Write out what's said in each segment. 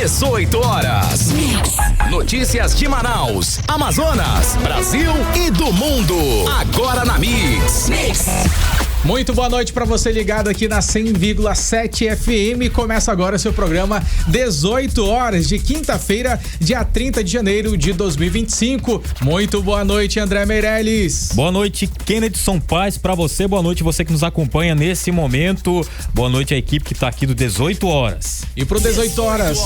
18 horas. Notícias de Manaus, Amazonas, Brasil e do mundo. Agora na Mix. Muito boa noite para você ligado aqui na 100,7 FM. Começa agora seu programa 18 horas de quinta-feira, dia 30 de janeiro de 2025. Muito boa noite, André Meirelles. Boa noite, Kennedson Paz, para você. Boa noite, você que nos acompanha nesse momento. Boa noite à equipe que tá aqui do 18 horas. E pro 18 horas.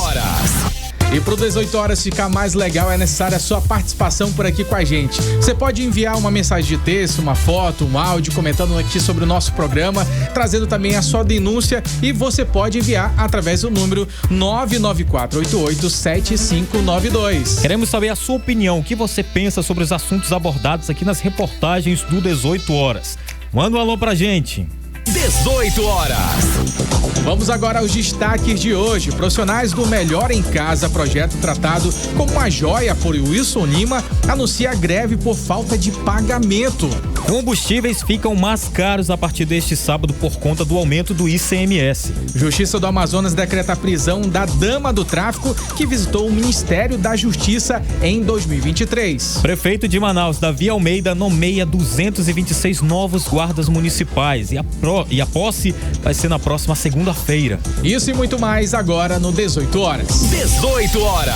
E pro 18 horas ficar mais legal é necessária a sua participação por aqui com a gente. Você pode enviar uma mensagem de texto, uma foto, um áudio comentando aqui sobre o nosso programa, trazendo também a sua denúncia, e você pode enviar através do número 994887592. Queremos saber a sua opinião, o que você pensa sobre os assuntos abordados aqui nas reportagens do 18 horas. Manda um alô pra gente. 18 horas. Vamos agora aos destaques de hoje. Profissionais do Melhor em Casa, projeto tratado como uma joia por Wilson Lima, anuncia greve por falta de pagamento. Combustíveis ficam mais caros a partir deste sábado por conta do aumento do ICMS. Justiça do Amazonas decreta a prisão da dama do tráfico que visitou o Ministério da Justiça em 2023. Prefeito de Manaus, Davi Almeida, nomeia 226 novos guardas municipais e a posse vai ser na próxima segunda-feira. Isso e muito mais agora no 18 horas. 18 horas.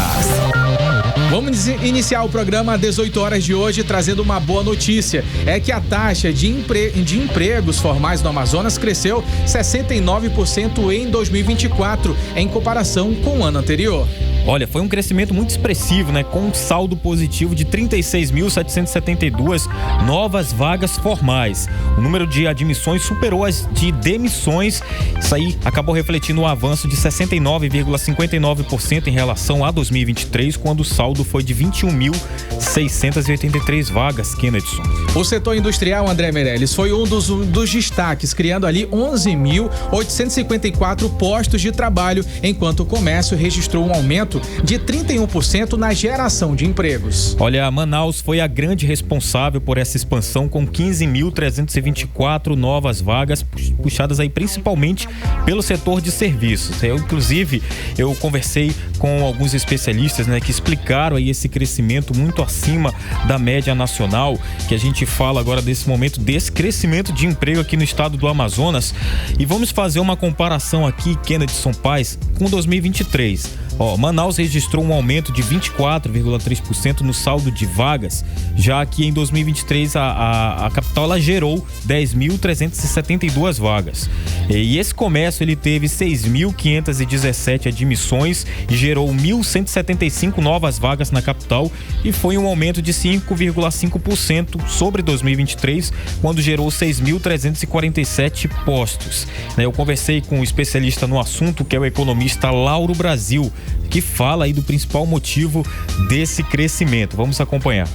Vamos iniciar o programa 18 horas de hoje trazendo uma boa notícia. É que a taxa de empregos formais no Amazonas cresceu 69% em 2024, em comparação com o ano anterior. Olha, foi um crescimento muito expressivo, né? Com um saldo positivo de 36.772 novas vagas formais. O número de admissões superou as de demissões. Isso aí acabou refletindo um avanço de 69,59% em relação a 2023, quando o saldo foi de 21.683 vagas, Kennedson. O setor industrial, André Meirelles, foi um dos destaques, criando ali 11.854 postos de trabalho, enquanto o comércio registrou um aumento de 31% na geração de empregos. Olha, Manaus foi a grande responsável por essa expansão, com 15.324 novas vagas, puxadas aí principalmente pelo setor de serviços. Inclusive, eu conversei com alguns especialistas, né, que explicaram aí esse crescimento muito acima da média nacional, que a gente fala agora desse momento, desse crescimento de emprego aqui no estado do Amazonas. E vamos fazer uma comparação aqui, Kennedson Paz, com 2023. Manaus registrou um aumento de 24,3% no saldo de vagas, já que em 2023 a capital ela gerou 10.372 vagas. E esse comércio ele teve 6.517 admissões e gerou 1.175 novas vagas na capital, e foi um aumento de 5,5% sobre 2023, quando gerou 6.347 postos. Eu conversei com um especialista no assunto, que é o economista Lauro Brasil, que fala aí do principal motivo desse crescimento. Vamos acompanhar.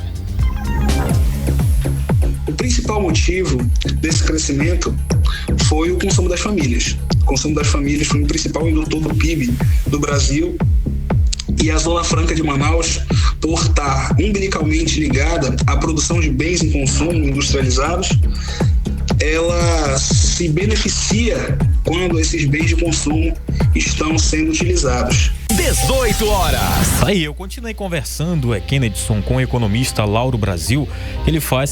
O principal motivo desse crescimento foi o consumo das famílias. O consumo das famílias foi o principal indutor do PIB do Brasil, e a Zona Franca de Manaus, por estar umbilicalmente ligada à produção de bens em consumo industrializados, ela se beneficia quando esses bens de consumo estão sendo utilizados. 18 horas. Aí, eu continuei conversando, Kennedson, com o economista Lauro Brasil. Ele fala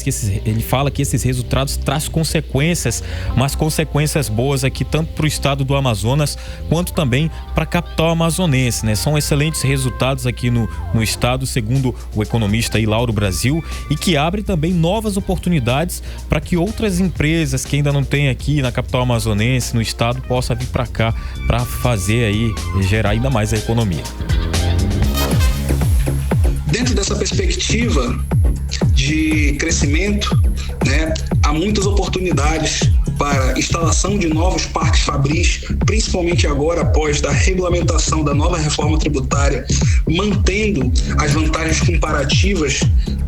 que esses resultados trazem consequências, mas consequências boas aqui, tanto para o estado do Amazonas, quanto também para a capital amazonense, né? São excelentes resultados aqui no estado, segundo o economista aí, Lauro Brasil, e que abre também novas oportunidades para que outras empresas que ainda não tem aqui na capital amazonense, no estado, possam vir para cá para fazer aí, gerar ainda mais a economia. Dentro dessa perspectiva de crescimento, né, há muitas oportunidades para instalação de novos parques fabris, principalmente agora após a regulamentação da nova reforma tributária, mantendo as vantagens comparativas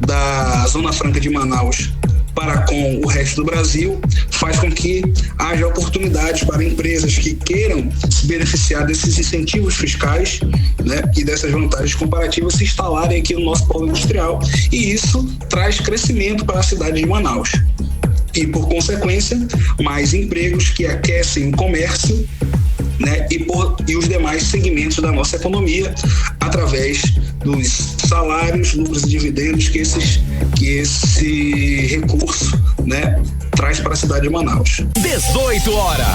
da Zona Franca de Manaus para com o resto do Brasil, faz com que haja oportunidades para empresas que queiram se beneficiar desses incentivos fiscais, né, e dessas vantagens comparativas se instalarem aqui no nosso polo industrial, e isso traz crescimento para a cidade de Manaus. E, por consequência, mais empregos que aquecem o comércio né, e os demais segmentos da nossa economia, através dos salários, lucros e dividendos que esse recurso, né, traz para a cidade de Manaus. 18 horas.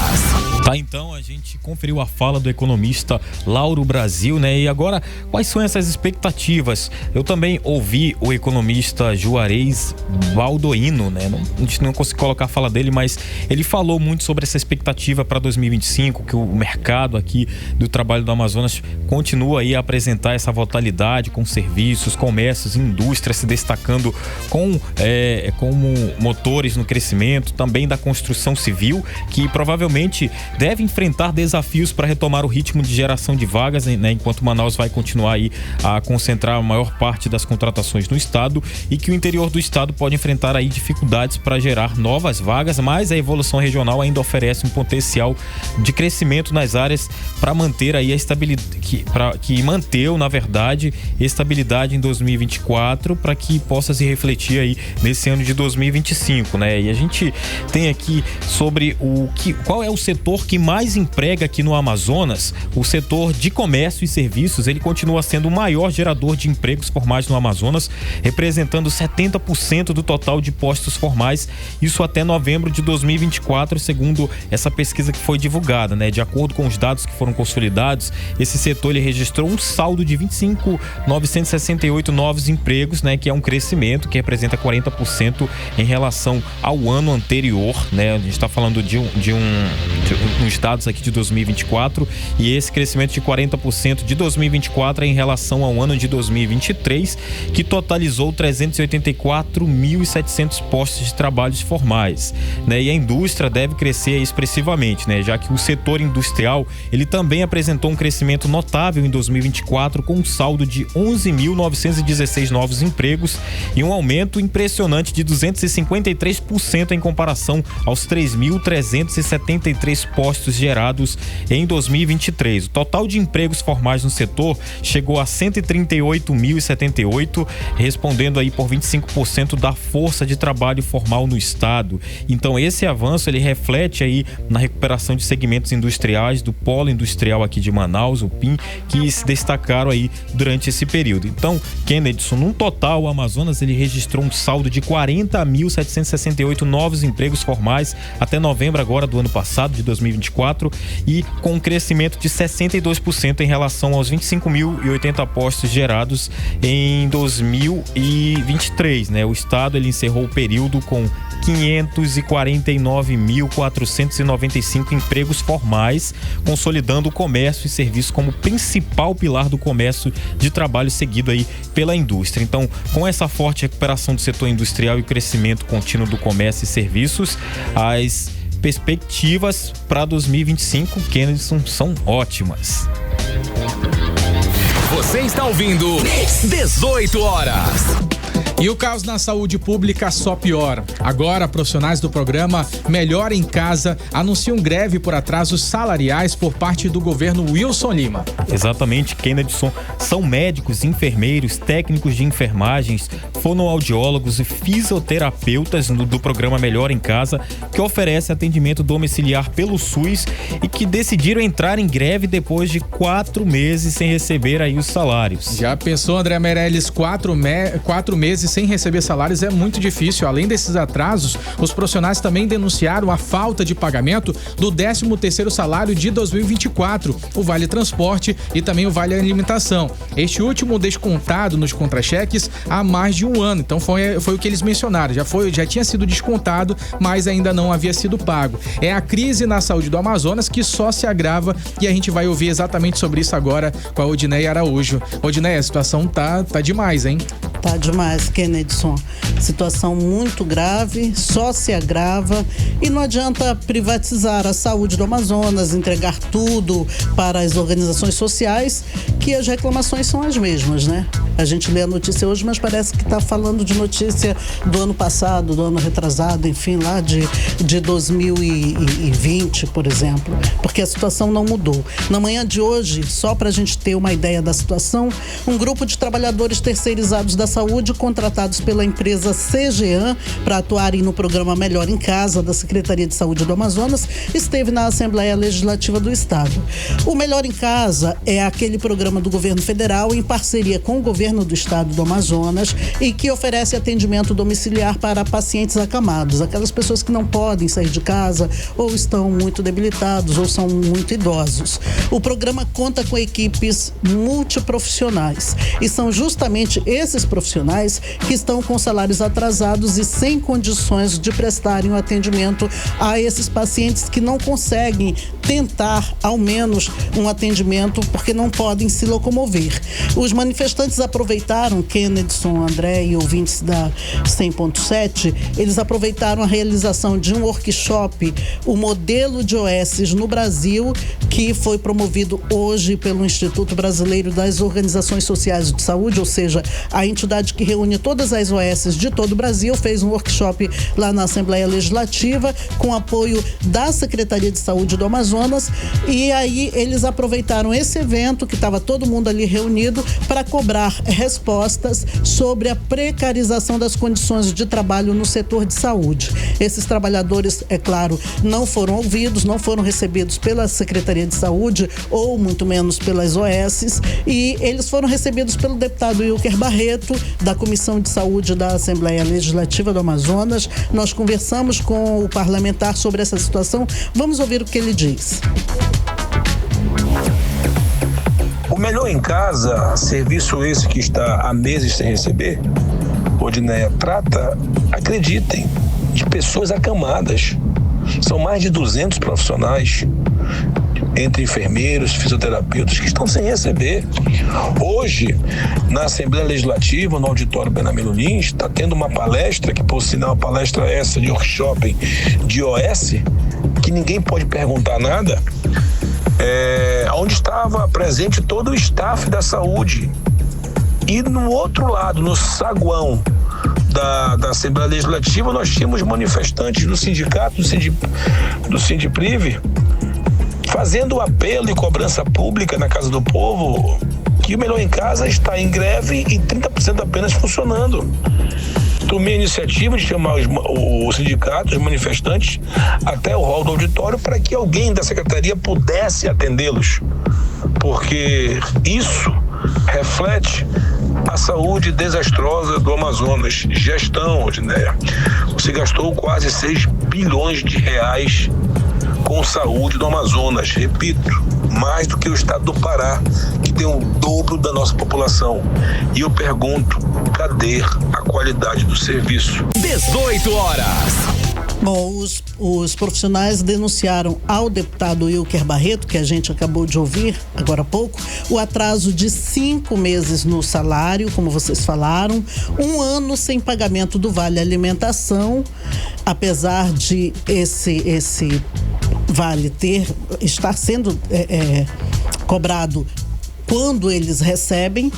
Tá, então a gente conferiu a fala do economista Lauro Brasil, né? E agora, quais são essas expectativas? Eu também ouvi o economista Juarez Baldoino, né? A gente não conseguiu colocar a fala dele, mas ele falou muito sobre essa expectativa para 2025, que o mercado aqui do trabalho do Amazonas continua aí a apresentar essa volatilidade com serviços, comércios, indústria se destacando como motores no crescimento, também da construção civil, que provavelmente deve enfrentar desafios para retomar o ritmo de geração de vagas, né, enquanto Manaus vai continuar aí a concentrar a maior parte das contratações no estado, e que o interior do estado pode enfrentar aí dificuldades para gerar novas vagas, mas a evolução regional ainda oferece um potencial de crescimento nas áreas para manter aí a estabilidade, que manteve, na verdade, estabilidade em 2024, para que possa se refletir aí nesse ano de 2025, né? E a gente tem aqui sobre qual é o setor que mais emprega aqui no Amazonas. O setor de comércio e serviços, ele continua sendo o maior gerador de empregos formais no Amazonas, representando 70% do total de postos formais, isso até novembro de 2024, segundo essa pesquisa que foi divulgada, né? De acordo com os dados que foram consolidados, esse setor ele registrou um saldo de 25.968 novos empregos, né? Que é um crescimento que representa 40% em relação ao ano anterior, né? A gente está falando de uns dados aqui de 2024, e esse crescimento de 40% de 2024 é em relação ao ano de 2023, que totalizou 384.700 postos de trabalhos formais, né? E a indústria deve crescer expressivamente, né? Já que o setor industrial ele também apresentou um crescimento notável em 2024, com um saldo de 11.916 novos empregos e um aumento impressionante de 253% em comparação aos 3.373 postos gerados em 2023. O total de empregos formais no setor chegou a 138.078, respondendo aí por 25% da força de trabalho formal no estado. Então esse avanço ele reflete aí na recuperação de segmentos industriais do polo industrial aqui de Manaus, o PIM, que se destacaram aí durante esse período. Então, Kennedson, num total, o Amazonas ele registrou um saldo de 40.768 novos empregos formais até novembro agora do ano passado, de 2024, e com um crescimento de 62% em relação aos 25.080 postos gerados em 2023, né? O estado ele encerrou o período com 549.495 empregos formais, consolidando o comércio e serviço como principal pilar do comércio de trabalho seguido aí pela indústria. Então, com essa forte recuperação do setor industrial e o crescimento contínuo do comércio e serviços, as perspectivas para 2025, Kennedson, são ótimas. Você está ouvindo 18 horas. E o caos na saúde pública só piora. Agora, profissionais do programa Melhor em Casa anunciam greve por atrasos salariais por parte do governo Wilson Lima. Exatamente, Kennedson. São médicos, enfermeiros, técnicos de enfermagens, fonoaudiólogos e fisioterapeutas do programa Melhor em Casa, que oferece atendimento domiciliar pelo SUS e que decidiram entrar em greve depois de 4 meses sem receber aí os salários. Já pensou, André Meirelles, 4 meses sem receber salários é muito difícil. Além desses atrasos, os profissionais também denunciaram a falta de pagamento do 13º salário de 2024, o Vale Transporte e também o Vale Alimentação. Este último descontado nos contra-cheques há mais de um ano. Então foi o que eles mencionaram. Já tinha sido descontado, mas ainda não havia sido pago. É a crise na saúde do Amazonas que só se agrava, e a gente vai ouvir exatamente sobre isso agora com a Odineia Araújo. Odineia, a situação tá demais, hein? Tá demais, Kennedson. Situação muito grave, só se agrava, e não adianta privatizar a saúde do Amazonas, entregar tudo para as organizações sociais, que as reclamações são as mesmas, né? A gente lê a notícia hoje, mas parece que está falando de notícia do ano passado, do ano retrasado, enfim, lá de 2020, por exemplo, porque a situação não mudou. Na manhã de hoje, só para a gente ter uma ideia da situação, um grupo de trabalhadores terceirizados da saúde contratou contratados pela empresa CGAN para atuarem no programa Melhor em Casa da Secretaria de Saúde do Amazonas, esteve na Assembleia Legislativa do Estado. O Melhor em Casa é aquele programa do governo federal em parceria com o governo do Estado do Amazonas e que oferece atendimento domiciliar para pacientes acamados, aquelas pessoas que não podem sair de casa ou estão muito debilitados ou são muito idosos. O programa conta com equipes multiprofissionais e são justamente esses profissionais que estão com salários atrasados e sem condições de prestarem o atendimento a esses pacientes que não conseguem tentar ao menos um atendimento porque não podem se locomover. Os manifestantes aproveitaram, Kennedson, André e ouvintes da 100.7, eles aproveitaram a realização de um workshop, o modelo de OS no Brasil, que foi promovido hoje pelo Instituto Brasileiro das Organizações Sociais de Saúde, ou seja, a entidade que reúne todas as OS de todo o Brasil, fez um workshop lá na Assembleia Legislativa com apoio da Secretaria de Saúde do Amazonas, e aí eles aproveitaram esse evento que estava todo mundo ali reunido para cobrar respostas sobre a precarização das condições de trabalho no setor de saúde. Esses trabalhadores, é claro, não foram ouvidos, não foram recebidos pela Secretaria de Saúde ou muito menos pelas OS, e eles foram recebidos pelo deputado Wilker Barreto, da Comissão de Saúde da Assembleia Legislativa do Amazonas. Nós conversamos com o parlamentar sobre essa situação. Vamos ouvir o que ele diz. O Melhor em Casa, serviço esse que está há meses sem receber, Odineia, trata, acreditem, de pessoas acamadas. São mais de 200 profissionais, entre enfermeiros, fisioterapeutas, que estão sem receber. Hoje, na Assembleia Legislativa, no auditório Benamilo Lins, está tendo uma palestra, que por sinal, palestra essa de workshop de OS, que ninguém pode perguntar nada, onde estava presente todo o staff da saúde. E no outro lado, no saguão da Assembleia Legislativa, nós tínhamos manifestantes do sindicato, do Sindiprive, fazendo apelo e cobrança pública na Casa do Povo, que o Melhor em Casa está em greve e 30% apenas funcionando. Tomei a iniciativa de chamar o sindicato, os manifestantes, até o hall do auditório para que alguém da secretaria pudesse atendê-los, porque isso reflete a saúde desastrosa do Amazonas. Gestão, Odineia. Você gastou quase 6 bilhões de reais com saúde do Amazonas. Repito, mais do que o estado do Pará, que tem o dobro da nossa população. E eu pergunto, cadê a qualidade do serviço? 18 horas. Bom, os profissionais denunciaram ao deputado Wilker Barreto, que a gente acabou de ouvir agora há pouco, o atraso de 5 meses no salário, como vocês falaram, 1 ano sem pagamento do Vale Alimentação, apesar de esse vale estar sendo cobrado quando eles recebem,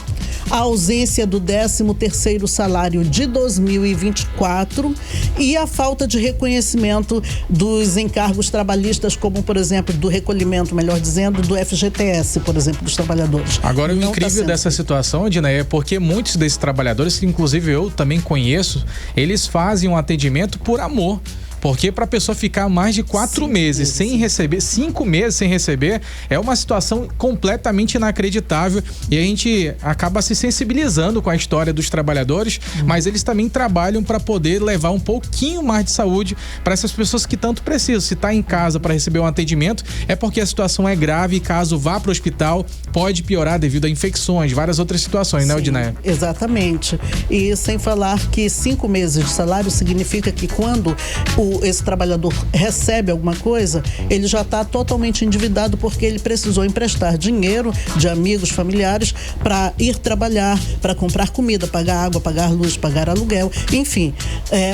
a ausência do 13º salário de 2024 e a falta de reconhecimento dos encargos trabalhistas, como, por exemplo, do recolhimento, melhor dizendo, do FGTS, por exemplo, dos trabalhadores. Agora, o incrível dessa situação, Odineia, é porque muitos desses trabalhadores, que inclusive eu também conheço, eles fazem um atendimento por amor. Porque para a pessoa ficar mais de 4 meses sem receber, 5 meses sem receber, é uma situação completamente inacreditável, e a gente acaba se sensibilizando com a história dos trabalhadores, mas eles também trabalham para poder levar um pouquinho mais de saúde para essas pessoas que tanto precisam. Se está em casa para receber um atendimento, é porque a situação é grave e caso vá para o hospital, pode piorar devido a infecções, várias outras situações, né, Odineia? Exatamente. E sem falar que 5 meses de salário significa que quando esse trabalhador recebe alguma coisa, ele já está totalmente endividado porque ele precisou emprestar dinheiro de amigos, familiares para ir trabalhar, para comprar comida, pagar água, pagar luz, pagar aluguel, enfim.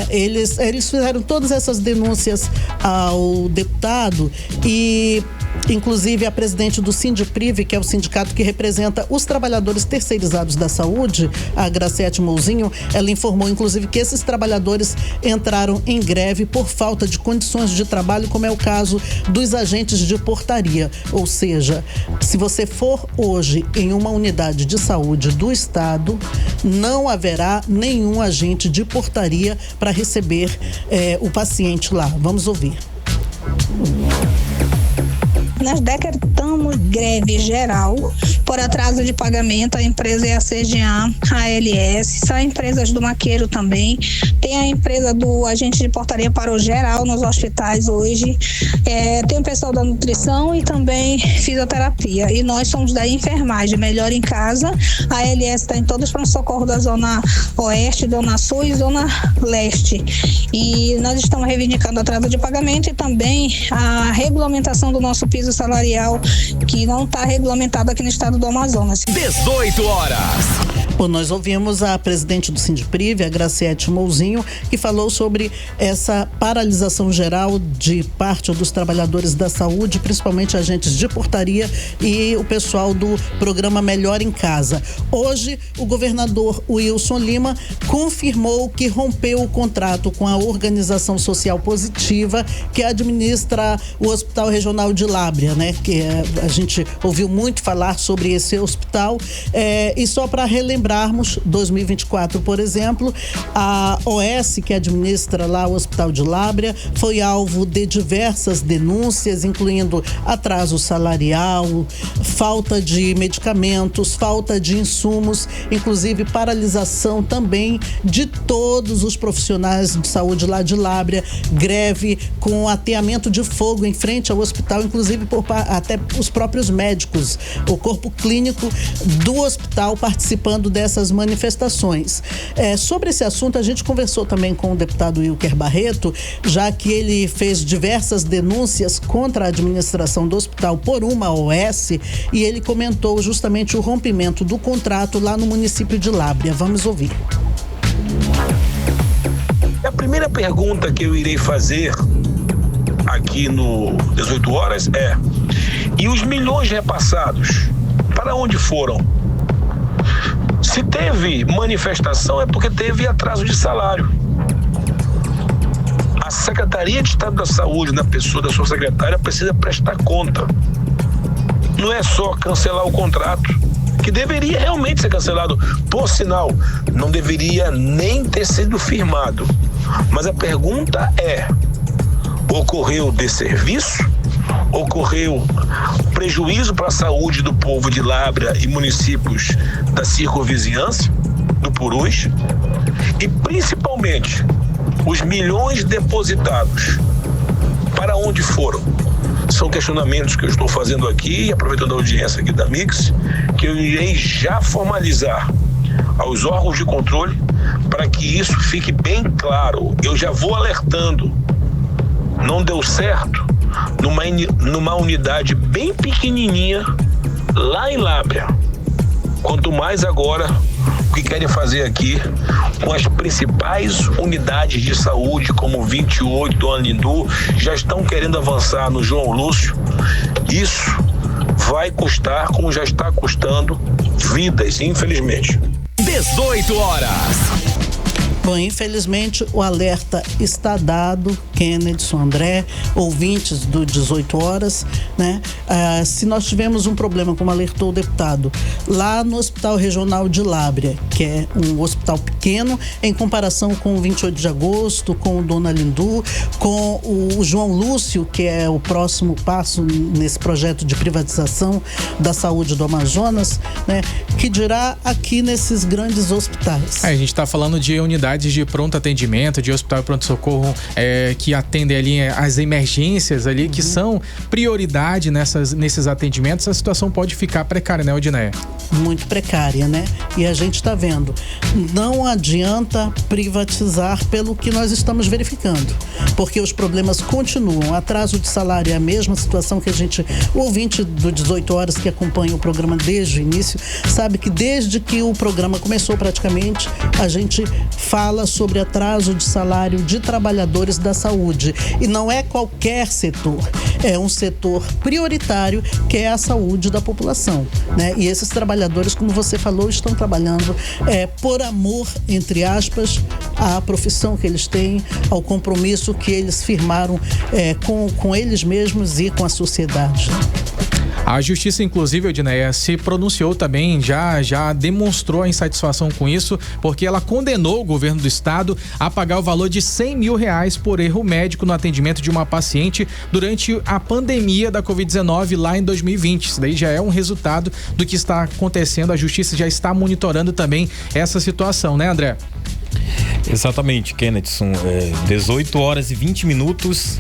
Eles fizeram todas essas denúncias ao deputado e Inclusive, a presidente do Sindipriv, que é o sindicato que representa os trabalhadores terceirizados da saúde, a Graciete Mouzinho, ela informou, inclusive, que esses trabalhadores entraram em greve por falta de condições de trabalho, como é o caso dos agentes de portaria. Ou seja, se você for hoje em uma unidade de saúde do estado, não haverá nenhum agente de portaria para receber o paciente lá. Vamos ouvir. Nós decretamos greve geral por atraso de pagamento. A empresa é a CGA, a ALS, são empresas do Maqueiro também. Tem a empresa do agente de portaria para o geral nos hospitais hoje. Tem o pessoal da nutrição e também fisioterapia. E nós somos da enfermagem, Melhor em Casa. A ALS está em todos os pronto-socorro da Zona Oeste, Zona Sul e Zona Leste. E nós estamos reivindicando atraso de pagamento e também a regulamentação do nosso piso salarial, que não está regulamentado aqui no estado do Amazonas. 18 horas. Bom, nós ouvimos a presidente do Sindipriv, a Graciete Mouzinho, que falou sobre essa paralisação geral de parte dos trabalhadores da saúde, principalmente agentes de portaria e o pessoal do programa Melhor em Casa. Hoje, o governador Wilson Lima confirmou que rompeu o contrato com a organização social positiva que administra o Hospital Regional de Lábrea, né? Que a gente ouviu muito falar sobre esse hospital. E só para relembrarmos, 2024, por exemplo, a OS, que administra lá o Hospital de Lábrea, foi alvo de diversas denúncias, incluindo atraso salarial, falta de medicamentos, falta de insumos, inclusive paralisação também de todos os profissionais de saúde lá de Lábrea, greve com ateamento de fogo em frente ao hospital, inclusive até os próprios médicos, o corpo clínico do hospital participando dessas manifestações. Sobre esse assunto, a gente conversou também com o deputado Wilker Barreto, já que ele fez diversas denúncias contra a administração do hospital por uma OS, e ele comentou justamente o rompimento do contrato lá no município de Lábrea. Vamos ouvir. A primeira pergunta que eu irei fazer aqui no 18 horas e os milhões repassados, para onde foram? Se teve manifestação é porque teve atraso de salário. A Secretaria de Estado da Saúde, na pessoa da sua secretária, precisa prestar conta. Não é só cancelar o contrato, que deveria realmente ser cancelado. Por sinal, não deveria nem ter sido firmado. Mas a pergunta ocorreu desserviço? Ocorreu prejuízo para a saúde do povo de Lábrea e municípios da circunvizinhança, do Purus? E principalmente, os milhões depositados, para onde foram? São questionamentos que eu estou fazendo aqui, aproveitando a audiência aqui da Mix, que eu irei já formalizar aos órgãos de controle para que isso fique bem claro. Eu já vou alertando. Não deu certo numa unidade bem pequenininha lá em Lábrea. Quanto mais agora o que querem fazer aqui com as principais unidades de saúde, como 28, Dona Lindu, já estão querendo avançar no João Lúcio. Isso vai custar, como já está custando, vidas, infelizmente. 18 horas. Bom, infelizmente o alerta está dado, Kennedson, André, ouvintes do 18 horas, né? Se nós tivermos um problema, como alertou o deputado, lá no Hospital Regional de Lábrea, que é um hospital pequeno, em comparação com o 28 de agosto, com o Dona Lindu, com o João Lúcio, que é o próximo passo nesse projeto de privatização da saúde do Amazonas, né? Que dirá aqui nesses grandes hospitais. A gente está falando de unidades de pronto atendimento, de hospital e pronto-socorro que atendem ali as emergências ali, que são prioridade nesses atendimentos. A situação pode ficar precária, né, Odineia? Muito precária, né? E a gente está vendo, não adianta privatizar pelo que nós estamos verificando, porque os problemas continuam. Atraso de salário é a mesma situação que o ouvinte do 18 horas que acompanha o programa desde o início, sabe que desde que o programa começou praticamente, a gente fala fala sobre atraso de salário de trabalhadores da saúde. E não é qualquer setor, é um setor prioritário que é a saúde da população, né? E esses trabalhadores, como você falou, estão trabalhando por amor, entre aspas, à profissão que eles têm, ao compromisso que eles firmaram com eles mesmos e com a sociedade. A Justiça, inclusive, Odneia, se pronunciou também, já demonstrou a insatisfação com isso, porque ela condenou o governo do estado a pagar o valor de R$100 mil por erro médico no atendimento de uma paciente durante a pandemia da Covid-19 lá em 2020. Isso daí já é um resultado do que está acontecendo. A Justiça já está monitorando também essa situação, né, André? Exatamente, Kennedson. 18 horas e 20 minutos.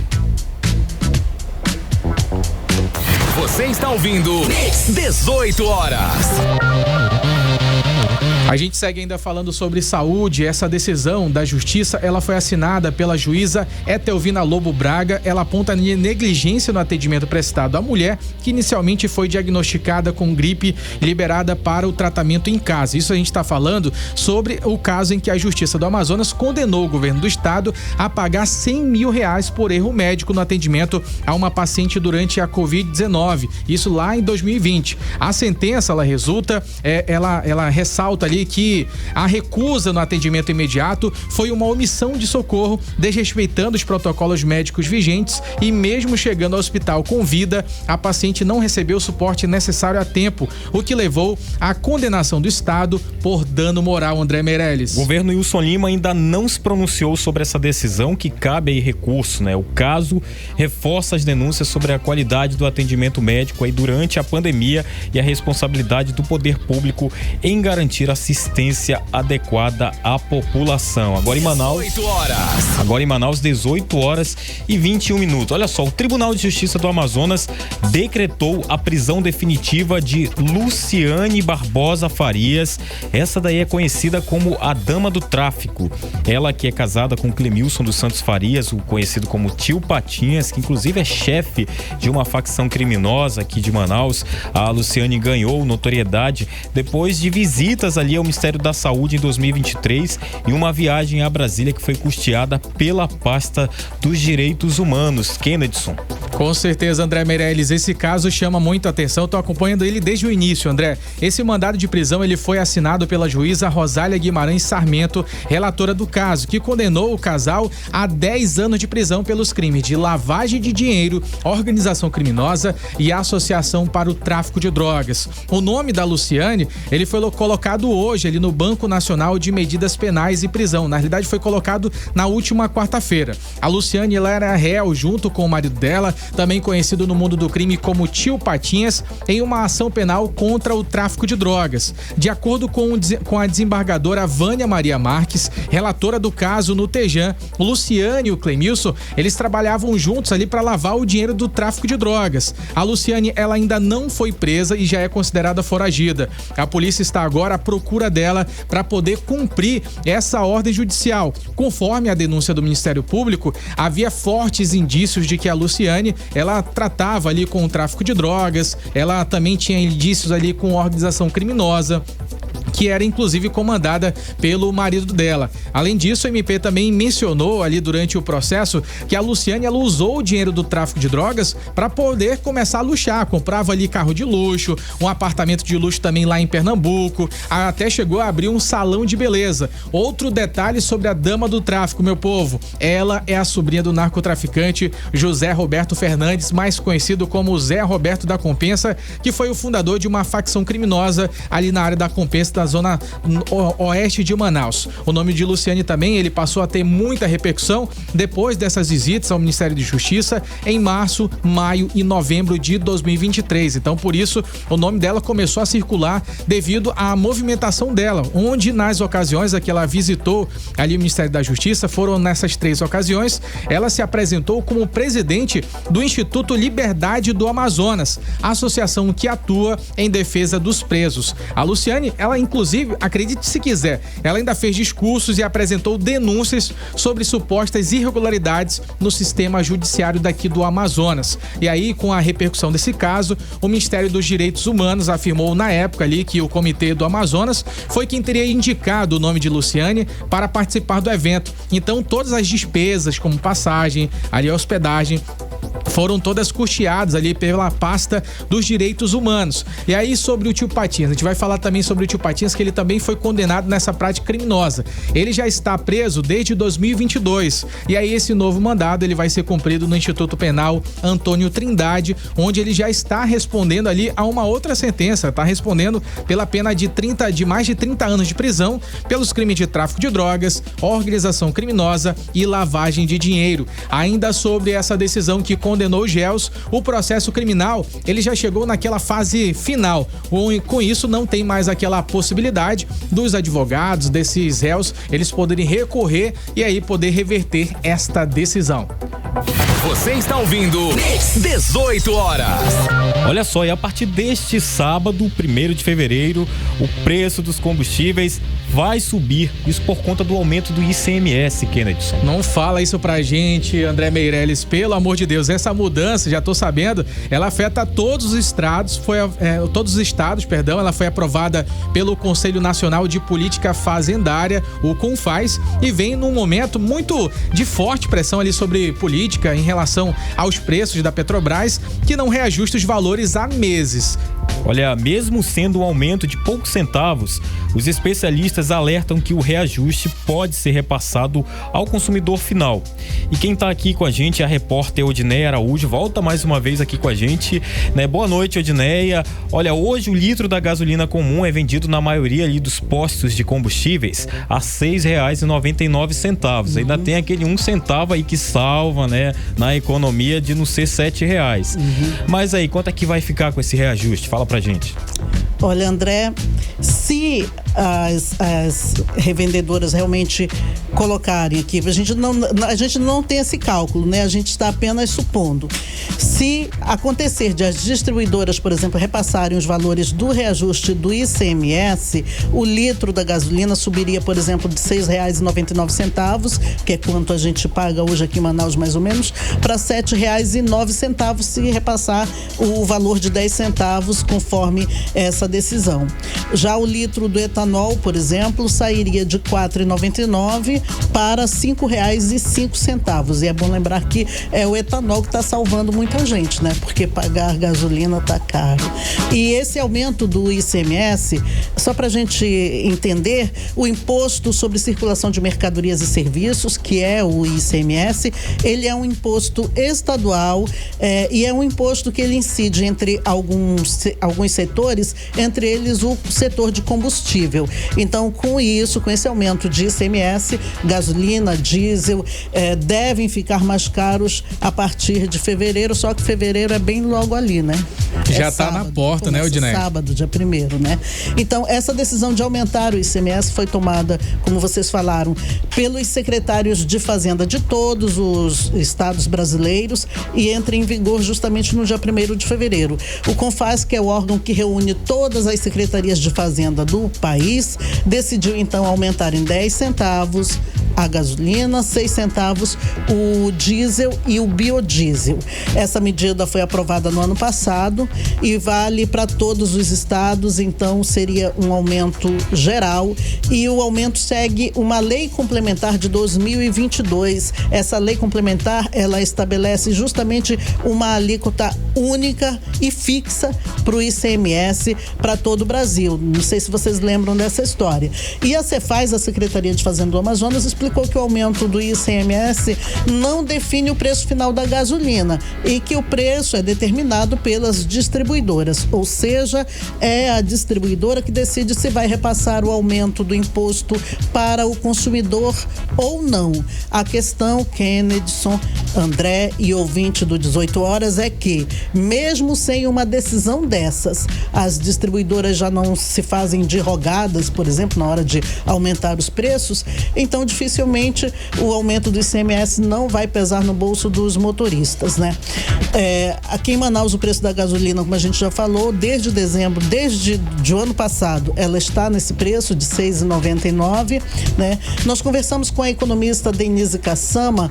Você está ouvindo 18 horas. A gente segue ainda falando sobre saúde. Essa decisão da Justiça, ela foi assinada pela juíza Etelvina Lobo Braga. Ela aponta negligência no atendimento prestado à mulher que inicialmente foi diagnosticada com gripe liberada para o tratamento em casa. Isso a gente está falando sobre o caso em que a Justiça do Amazonas condenou o governo do estado a pagar R$100 mil por erro médico no atendimento a uma paciente durante a Covid-19. Isso lá em 2020. A sentença, ela resulta, ela ressalta ali que a recusa no atendimento imediato foi uma omissão de socorro, desrespeitando os protocolos médicos vigentes, e mesmo chegando ao hospital com vida, a paciente não recebeu o suporte necessário a tempo, o que levou à condenação do estado por dano moral. André Meirelles. O governo Wilson Lima ainda não se pronunciou sobre essa decisão, que cabe aí recurso, né? O caso reforça as denúncias sobre a qualidade do atendimento médico aí durante a pandemia e a responsabilidade do poder público em garantir assistência adequada à população. Agora em Manaus, 18 horas e 21 minutos. Olha só, o Tribunal de Justiça do Amazonas decretou a prisão definitiva de Luciane Barbosa Farias. Essa daí é conhecida como a Dama do Tráfico. Ela que é casada com Clemilson dos Santos Farias, o conhecido como Tio Patinhas, que inclusive é chefe de uma facção criminosa aqui de Manaus. A Luciane ganhou notoriedade depois de visitas ali ao Ministério da Saúde em 2023 e uma viagem a Brasília que foi custeada pela pasta dos direitos humanos. Kennedson. Com certeza, André Meirelles, esse caso chama muita atenção. Estou acompanhando ele desde o início, André. Esse mandado de prisão, ele foi assinado pela juíza Rosália Guimarães Sarmento, relatora do caso, que condenou o casal a 10 anos de prisão pelos crimes de lavagem de dinheiro, organização criminosa e associação para o tráfico de drogas. O nome da Luciane, ele foi colocado hoje ali no Banco Nacional de Medidas Penais e Prisão. Na realidade, foi colocado na última quarta-feira. A Luciane, ela era réu junto com o marido dela, também conhecido no mundo do crime como Tio Patinhas, em uma ação penal contra o tráfico de drogas. De acordo com a desembargadora Vânia Maria Marques, relatora do caso no Tejan, o Luciane e o Clemilson, eles trabalhavam juntos ali para lavar o dinheiro do tráfico de drogas. A Luciane, ela ainda não foi presa e já é considerada foragida. A polícia está agora à procura dela para poder cumprir essa ordem judicial. Conforme a denúncia do Ministério Público, havia fortes indícios de que a Luciane, ela tratava ali com o tráfico de drogas, ela também tinha indícios ali com organização criminosa, que era inclusive comandada pelo marido dela. Além disso, o MP também mencionou ali durante o processo que a Luciane, ela usou o dinheiro do tráfico de drogas para poder começar a luxar, comprava ali carro de luxo, um apartamento de luxo também lá em Pernambuco, até chegou a abrir um salão de beleza. Outro detalhe sobre a Dama do Tráfico, meu povo, ela é a sobrinha do narcotraficante José Roberto Fernandes, mais conhecido como Zé Roberto da Compensa, que foi o fundador de uma facção criminosa ali na área da Compensa, da zona oeste de Manaus. O nome de Luciane também, ele passou a ter muita repercussão depois dessas visitas ao Ministério de Justiça em março, maio e novembro de 2023. Então, por isso, o nome dela começou a circular devido à movimentação dela, onde nas ocasiões a que ela visitou ali o Ministério da Justiça, foram nessas 3 ocasiões, ela se apresentou como presidente do Instituto Liberdade do Amazonas, associação que atua em defesa dos presos. A Luciane, ela inclusive Inclusive, acredite se quiser, ela ainda fez discursos e apresentou denúncias sobre supostas irregularidades no sistema judiciário daqui do Amazonas. E aí, com a repercussão desse caso, o Ministério dos Direitos Humanos afirmou na época ali que o Comitê do Amazonas foi quem teria indicado o nome de Luciane para participar do evento. Então, todas as despesas, como passagem, ali a hospedagem, foram todas custeadas ali pela pasta dos direitos humanos. E aí, sobre o tio Patinhas, a gente vai falar também sobre o tio Patinhas, que ele também foi condenado nessa prática criminosa. Ele já está preso desde 2022. E aí, esse novo mandado, ele vai ser cumprido no Instituto Penal Antônio Trindade, onde ele já está respondendo ali a uma outra sentença. Está respondendo pela pena de mais de 30 anos de prisão pelos crimes de tráfico de drogas, organização criminosa e lavagem de dinheiro. Ainda sobre essa decisão que condenou os réus, o processo criminal, ele já chegou naquela fase final. Com isso, não tem mais aquela possibilidade dos advogados, desses réus, eles poderem recorrer e aí poder reverter esta decisão. Você está ouvindo 18 horas. Olha só, e a partir deste sábado, 1º de fevereiro, o preço dos combustíveis vai subir. Isso por conta do aumento do ICMS, Kennedy. Não fala isso pra gente, André Meirelles, pelo amor de Deus. Essa mudança, já tô sabendo, ela afeta todos os estados, ela foi aprovada pelo Conselho Nacional de Política Fazendária, o CONFAZ, e vem num momento muito de forte pressão ali sobre política em relação aos preços da Petrobras, que não reajusta os valores há meses. Olha, mesmo sendo um aumento de poucos centavos, os especialistas alertam que o reajuste pode ser repassado ao consumidor final. E quem está aqui com a gente é a repórter Odineia Araújo, volta mais uma vez aqui com a gente, né? Boa noite, Odineia. Olha, hoje o litro da gasolina comum é vendido na maioria ali dos postos de combustíveis a R$ 6,99. Ainda tem aquele 1 centavo aí que salva, né, na economia de não ser R$ 7. Mas aí, quanto é que vai ficar com esse reajuste? Fala pra gente. Olha, André, se as revendedoras realmente colocarem aqui, a gente não tem esse cálculo, né? A gente está apenas supondo. Se acontecer de as distribuidoras, por exemplo, repassarem os valores do reajuste do ICMS, o litro da gasolina subiria, por exemplo, de R$ 6,99, que é quanto a gente paga hoje aqui em Manaus, mais ou menos, para R$ 7,09 se repassar o valor de 10 centavos, conforme essa decisão. Já o litro do etanol, por exemplo, sairia de R$ 4,99 para R$ 5,05. E é bom lembrar que é o etanol que está salvando muita gente, né? Porque pagar gasolina está caro. E esse aumento do ICMS, só para a gente entender, o Imposto sobre Circulação de Mercadorias e Serviços, que é o ICMS, ele é um imposto estadual e é um imposto que ele incide entre alguns setores, entre eles o setor de combustível. Então, com esse aumento de ICMS, gasolina, diesel, devem ficar mais caros a partir de fevereiro, só que fevereiro é bem logo ali, né? Já está na porta, né, Odineia? Sábado, dia 1º, né? Então, essa decisão de aumentar o ICMS foi tomada, como vocês falaram, pelos secretários de Fazenda de todos os estados brasileiros e entra em vigor justamente no dia 1º de fevereiro. O CONFAZ, que é o órgão que reúne todas as secretarias de Fazenda do país, decidiu então aumentar em 10 centavos a gasolina, 6 centavos o diesel e o biodiesel. Essa medida foi aprovada no ano passado e vale para todos os estados, então seria um aumento geral, e o aumento segue uma lei complementar de 2022. Essa lei complementar, ela estabelece justamente uma alíquota única e fixa para o ICMS para todo o Brasil. Não sei se vocês lembram dessa história. E a Cefaz, a Secretaria de Fazenda do Amazonas, explicou que o aumento do ICMS não define o preço final da gasolina e que o preço é determinado pelas distribuidoras, ou seja, é a distribuidora que decide se vai repassar o aumento do imposto para o consumidor ou não. A questão, Kennedson, André e ouvinte do 18 horas, é que mesmo sem uma decisão dessas, as distribuidoras já não se fazem de rogadas, por exemplo, na hora de aumentar os preços, então dificilmente dificilmente o aumento do ICMS não vai pesar no bolso dos motoristas, né? Aqui em Manaus, o preço da gasolina, como a gente já falou, desde dezembro, desde o ano passado, ela está nesse preço de R$ 6,99, né? Nós conversamos com a economista Denise Kassama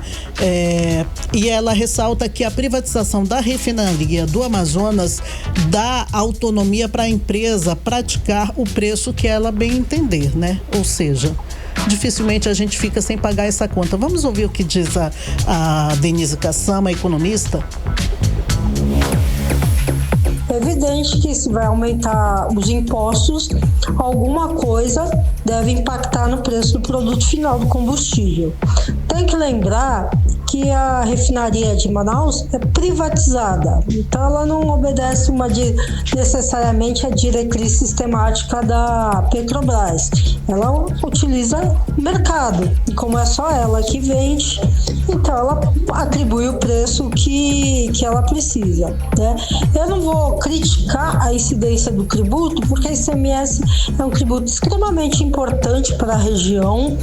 e ela ressalta que a privatização da refinaria do Amazonas dá autonomia para a empresa praticar o preço que ela bem entender, né? Ou seja, dificilmente a gente fica sem pagar essa conta. Vamos ouvir o que diz a Denise Kassama, economista? É evidente que se vai aumentar os impostos, alguma coisa deve impactar no preço do produto final do combustível. Tem que lembrar que a refinaria de Manaus é privatizada, então ela não obedece necessariamente a diretriz sistemática da Petrobras. Ela utiliza o mercado, e como é só ela que vende, então ela atribui o preço que ela precisa, né? Eu não vou criticar a incidência do tributo, porque a ICMS é um tributo extremamente importante para a região.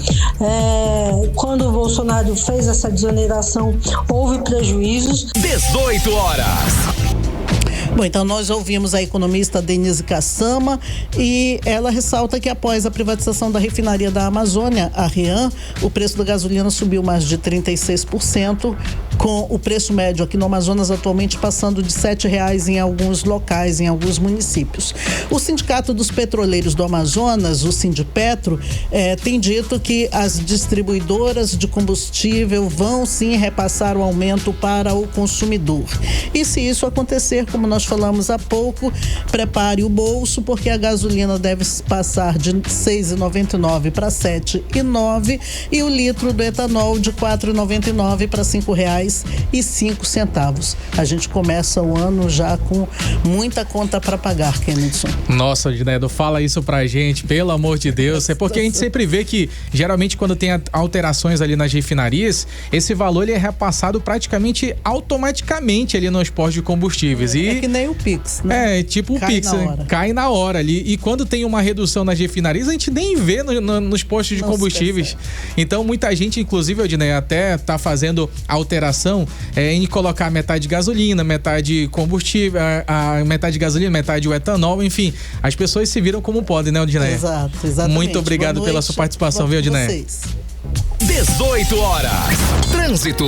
Quando o Bolsonaro fez essa desoneração, houve prejuízos. 18 horas. Bom, então nós ouvimos a economista Denise Kassama e ela ressalta que após a privatização da refinaria da Amazônia, a REAM, o preço da gasolina subiu mais de 36%, com o preço médio aqui no Amazonas atualmente passando de R$7 em alguns locais, em alguns municípios. O Sindicato dos Petroleiros do Amazonas, o Sindipetro, tem dito que as distribuidoras de combustível vão sim repassar o aumento para o consumidor. E se isso acontecer, como nós falamos há pouco, prepare o bolso, porque a gasolina deve passar de R$ 6,99 para R$ 7,09 e o litro do etanol de R$ 4,99 para R$ 5,05. A gente começa o ano já com muita conta para pagar, Kennedson. Nossa, Dinedo, fala isso pra gente, pelo amor de Deus. É porque a gente sempre vê que, geralmente, quando tem alterações ali nas refinarias, esse valor ele é repassado praticamente automaticamente ali nos postos de combustíveis. É que nem o Pix, né? Tipo o Pix, cai na hora ali. E quando tem uma redução nas refinarias, a gente nem vê nos postos de combustíveis. Então, muita gente, inclusive, Odinei, até tá fazendo alteração em colocar metade de gasolina, metade combustível, metade de gasolina, metade o etanol, enfim. As pessoas se viram como podem, né, Odinei? Exato, exatamente. Muito obrigado pela sua participação, viu, Odinei? 18 horas. Trânsito.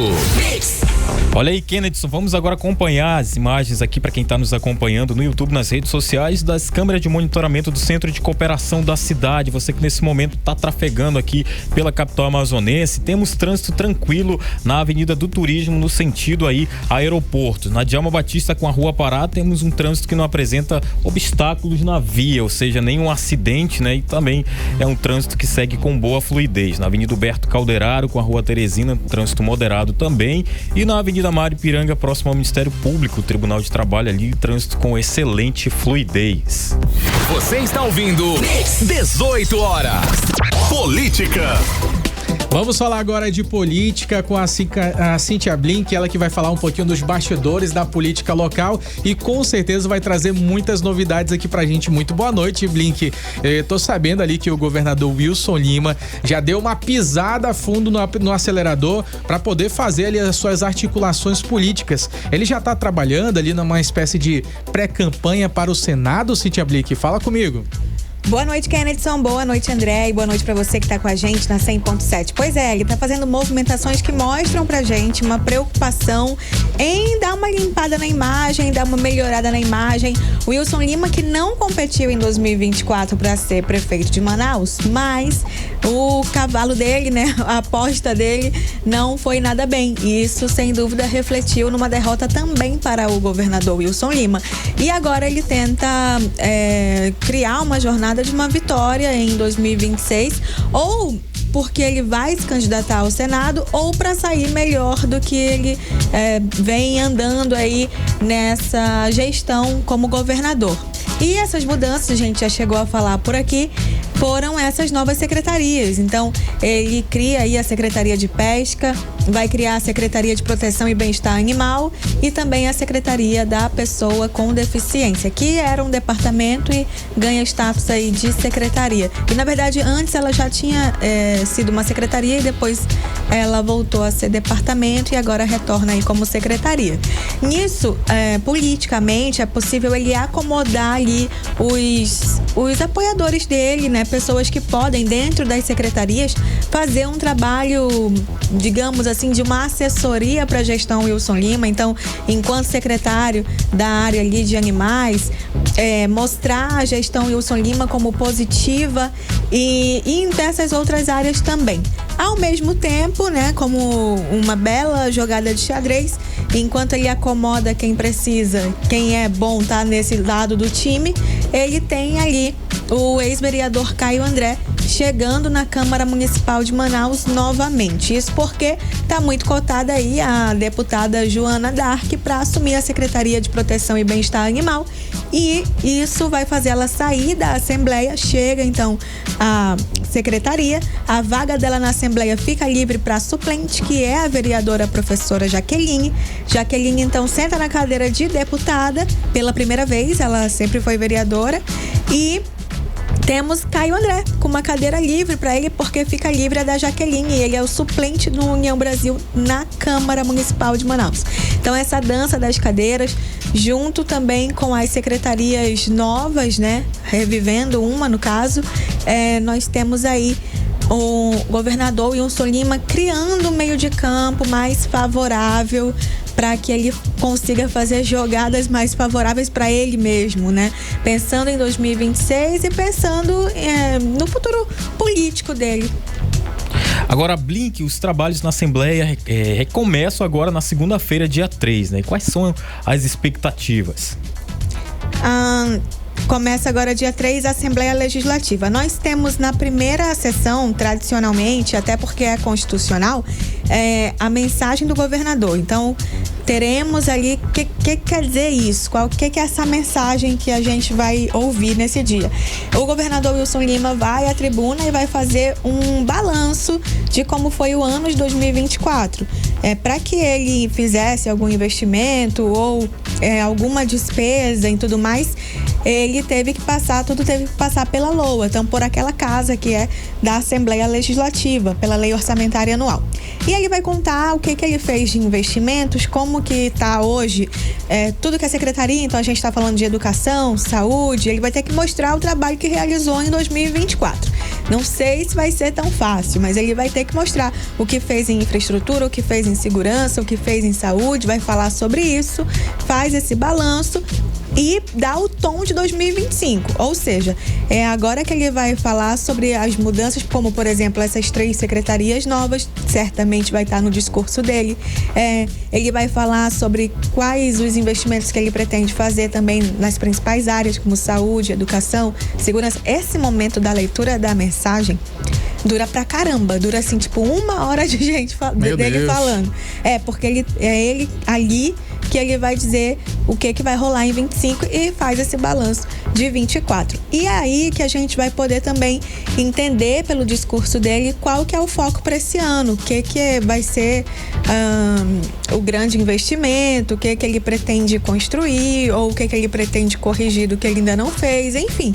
Olha aí, Kennedson, vamos agora acompanhar as imagens aqui para quem está nos acompanhando no YouTube, nas redes sociais, das câmeras de monitoramento do Centro de Cooperação da cidade. Você que nesse momento está trafegando aqui pela capital amazonense. Temos trânsito tranquilo na Avenida do Turismo, no sentido aí aeroporto. Na Djalma Batista com a rua parada, temos um trânsito que não apresenta obstáculos na via, ou seja, nenhum acidente, né? E também é um trânsito que segue com boa fluidez. Na Avenida Huberto Calderaro com a rua Teresina, trânsito moderado também. E na Avenida Mário Piranga, próximo ao Ministério Público, Tribunal de Trabalho ali, trânsito com excelente fluidez. Você está ouvindo 18 horas. Política. Vamos falar agora de política com a Cíntia Blink, ela que vai falar um pouquinho dos bastidores da política local e com certeza vai trazer muitas novidades aqui pra gente. Muito boa noite, Blink. Tô sabendo ali que o governador Wilson Lima já deu uma pisada a fundo no acelerador para poder fazer ali as suas articulações políticas. Ele já tá trabalhando ali numa espécie de pré-campanha para o Senado, Cíntia Blink. Fala comigo. Boa noite, Kennedson. Boa noite, André. E boa noite pra você que tá com a gente na 100.7. Pois é, ele tá fazendo movimentações que mostram pra gente uma preocupação em dar uma limpada na imagem, dar uma melhorada na imagem. Wilson Lima, que não competiu em 2024 pra ser prefeito de Manaus, mas o cavalo dele, né, a aposta dele não foi nada bem. E isso, sem dúvida, refletiu numa derrota também para o governador Wilson Lima. E agora ele tenta criar uma jornada de uma vitória em 2026, ou porque ele vai se candidatar ao Senado, ou para sair melhor do que ele vem andando aí nessa gestão como governador. E essas mudanças, a gente já chegou a falar por aqui, foram essas novas secretarias. Então, ele cria aí a Secretaria de Pesca, vai criar a Secretaria de Proteção e Bem-Estar Animal e também a Secretaria da Pessoa com Deficiência, que era um departamento e ganha status aí de secretaria. E na verdade antes ela já tinha sido uma secretaria e depois ela voltou a ser departamento e agora retorna aí como secretaria. Nisso, politicamente, é possível ele acomodar ali os apoiadores dele, né? Pessoas que podem, dentro das secretarias, fazer um trabalho, digamos assim, de uma assessoria para a gestão Wilson Lima. Então, enquanto secretário da área ali de animais, mostrar a gestão Wilson Lima como positiva e em dessas outras áreas também. Ao mesmo tempo, né, como uma bela jogada de xadrez, enquanto ele acomoda quem precisa, quem é bom tá nesse lado do time, ele tem ali o ex-vereador Caio André chegando na Câmara Municipal de Manaus novamente. Isso porque está muito cotada aí a deputada Joana Dark para assumir a Secretaria de Proteção e Bem-Estar Animal, e isso vai fazer ela sair da Assembleia. Chega então a secretaria, a vaga dela na Assembleia fica livre para a suplente, que é a vereadora professora Jaqueline. Jaqueline então senta na cadeira de deputada pela primeira vez, ela sempre foi vereadora, e temos Caio André com uma cadeira livre para ele, porque fica livre a da Jaqueline, e ele é o suplente do União Brasil na Câmara Municipal de Manaus. Então essa dança das cadeiras, junto também com as secretarias novas, né, revivendo uma no caso, nós temos aí o governador Wilson Lima criando um meio de campo mais favorável para que ele consiga fazer jogadas mais favoráveis para ele mesmo, né? Pensando em 2026 e pensando no futuro político dele. Agora, Blink, os trabalhos na Assembleia recomeçam agora na segunda-feira, dia 3, né? E quais são as expectativas? Começa agora dia 3 a Assembleia Legislativa. Nós temos na primeira sessão, tradicionalmente, até porque é constitucional, a mensagem do governador. Então, teremos ali, o que quer dizer isso? O que é essa mensagem que a gente vai ouvir nesse dia? O governador Wilson Lima vai à tribuna e vai fazer um balanço de como foi o ano de 2024. Para que ele fizesse algum investimento ou alguma despesa e tudo mais, ele teve que passar pela LOA, então por aquela casa que é da Assembleia Legislativa, pela Lei Orçamentária Anual. E ele vai contar o que ele fez de investimentos, como que está hoje, tudo que é secretaria. Então a gente está falando de educação, saúde. Ele vai ter que mostrar o trabalho que realizou em 2024. Não sei se vai ser tão fácil, mas ele vai ter que mostrar o que fez em infraestrutura, o que fez em segurança, o que fez em saúde, vai falar sobre isso, faz esse balanço e dá o tom de 2025, ou seja, é agora que ele vai falar sobre as mudanças, como por exemplo essas 3 secretarias novas, certamente vai estar no discurso dele. Ele vai falar sobre quais os investimentos que ele pretende fazer também nas principais áreas, como saúde, educação, segurança. Esse momento da leitura da mensagem dura pra caramba, dura assim, tipo 1 hora de gente dele falando. Porque ele ali que ele vai dizer o que vai rolar em 25 e faz esse balanço de 24. E é aí que a gente vai poder também entender pelo discurso dele qual que é o foco para esse ano, o que vai ser o grande investimento, o que ele pretende construir ou o que ele pretende corrigir do que ele ainda não fez, enfim.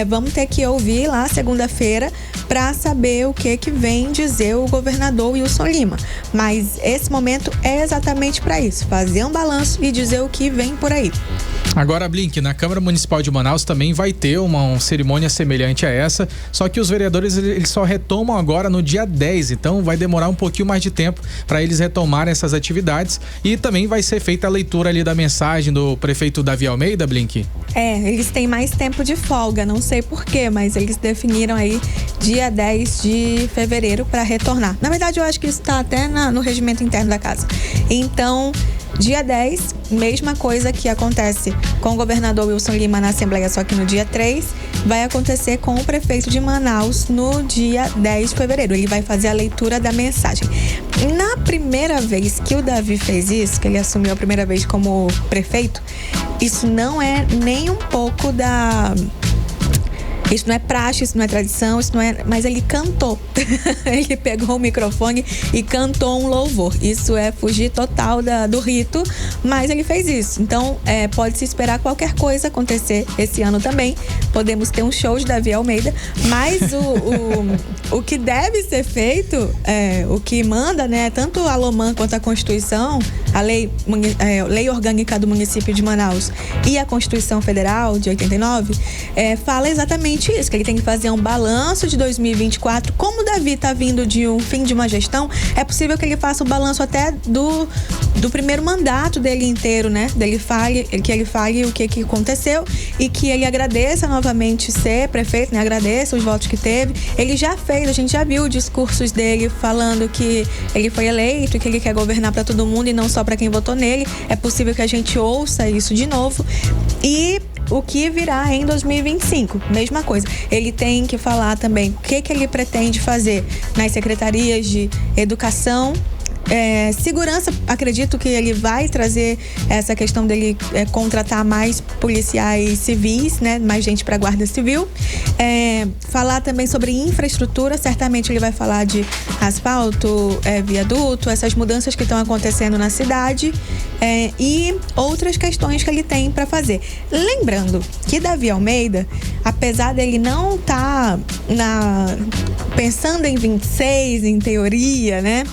Vamos ter que ouvir lá segunda-feira para saber o que vem dizer o governador Wilson Lima. Mas esse momento é exatamente para isso, fazer um balanço e dizer o que vem por aí. Agora, Blink, na Câmara Municipal de Manaus também vai ter uma cerimônia semelhante a essa, só que os vereadores eles só retomam agora no dia 10, então vai demorar um pouquinho mais de tempo para eles retomarem essas atividades, e também vai ser feita a leitura ali da mensagem do prefeito Davi Almeida, Blink? Eles têm mais tempo de folga, não sei porquê, mas eles definiram aí dia 10 de fevereiro para retornar. Na verdade, eu acho que isso está até no regimento interno da casa. Então, dia 10, mesma coisa que acontece com o governador Wilson Lima na Assembleia, só que no dia 3, vai acontecer com o prefeito de Manaus no dia 10 de fevereiro. Ele vai fazer a leitura da mensagem. Na primeira vez que o Davi fez isso, que ele assumiu a primeira vez como prefeito, isso não é nem um pouco Isso não é praxe, isso não é tradição, isso não é... Mas ele cantou. Ele pegou o microfone e cantou um louvor. Isso é fugir total do rito, mas ele fez isso. Então, pode-se esperar qualquer coisa acontecer esse ano também. Podemos ter um show de Davi Almeida, mas o que deve ser feito, o que manda, né, tanto a LOMAN quanto a Constituição, a lei orgânica do município de Manaus e a Constituição Federal de 89, fala exatamente isso, que ele tem que fazer um balanço de 2024. Como o Davi está vindo de um fim de uma gestão, é possível que ele faça o balanço até do primeiro mandato dele inteiro, né? Que ele fale o que aconteceu e que ele agradeça novamente ser prefeito, né? Agradeça os votos que teve. Ele já fez, a gente já viu discursos dele falando que ele foi eleito, que ele quer governar para todo mundo e não só para quem votou nele. É possível que a gente ouça isso de novo. E o que virá em 2025, mesma coisa. Ele tem que falar também o que ele pretende fazer nas secretarias de educação, segurança. Acredito que ele vai trazer essa questão dele contratar mais policiais civis, né? Mais gente para a Guarda Civil. Falar também sobre infraestrutura. Certamente ele vai falar de asfalto, viaduto, essas mudanças que estão acontecendo na cidade, e outras questões que ele tem para fazer. Lembrando que Davi Almeida, apesar dele não estar pensando em 26, em teoria, né?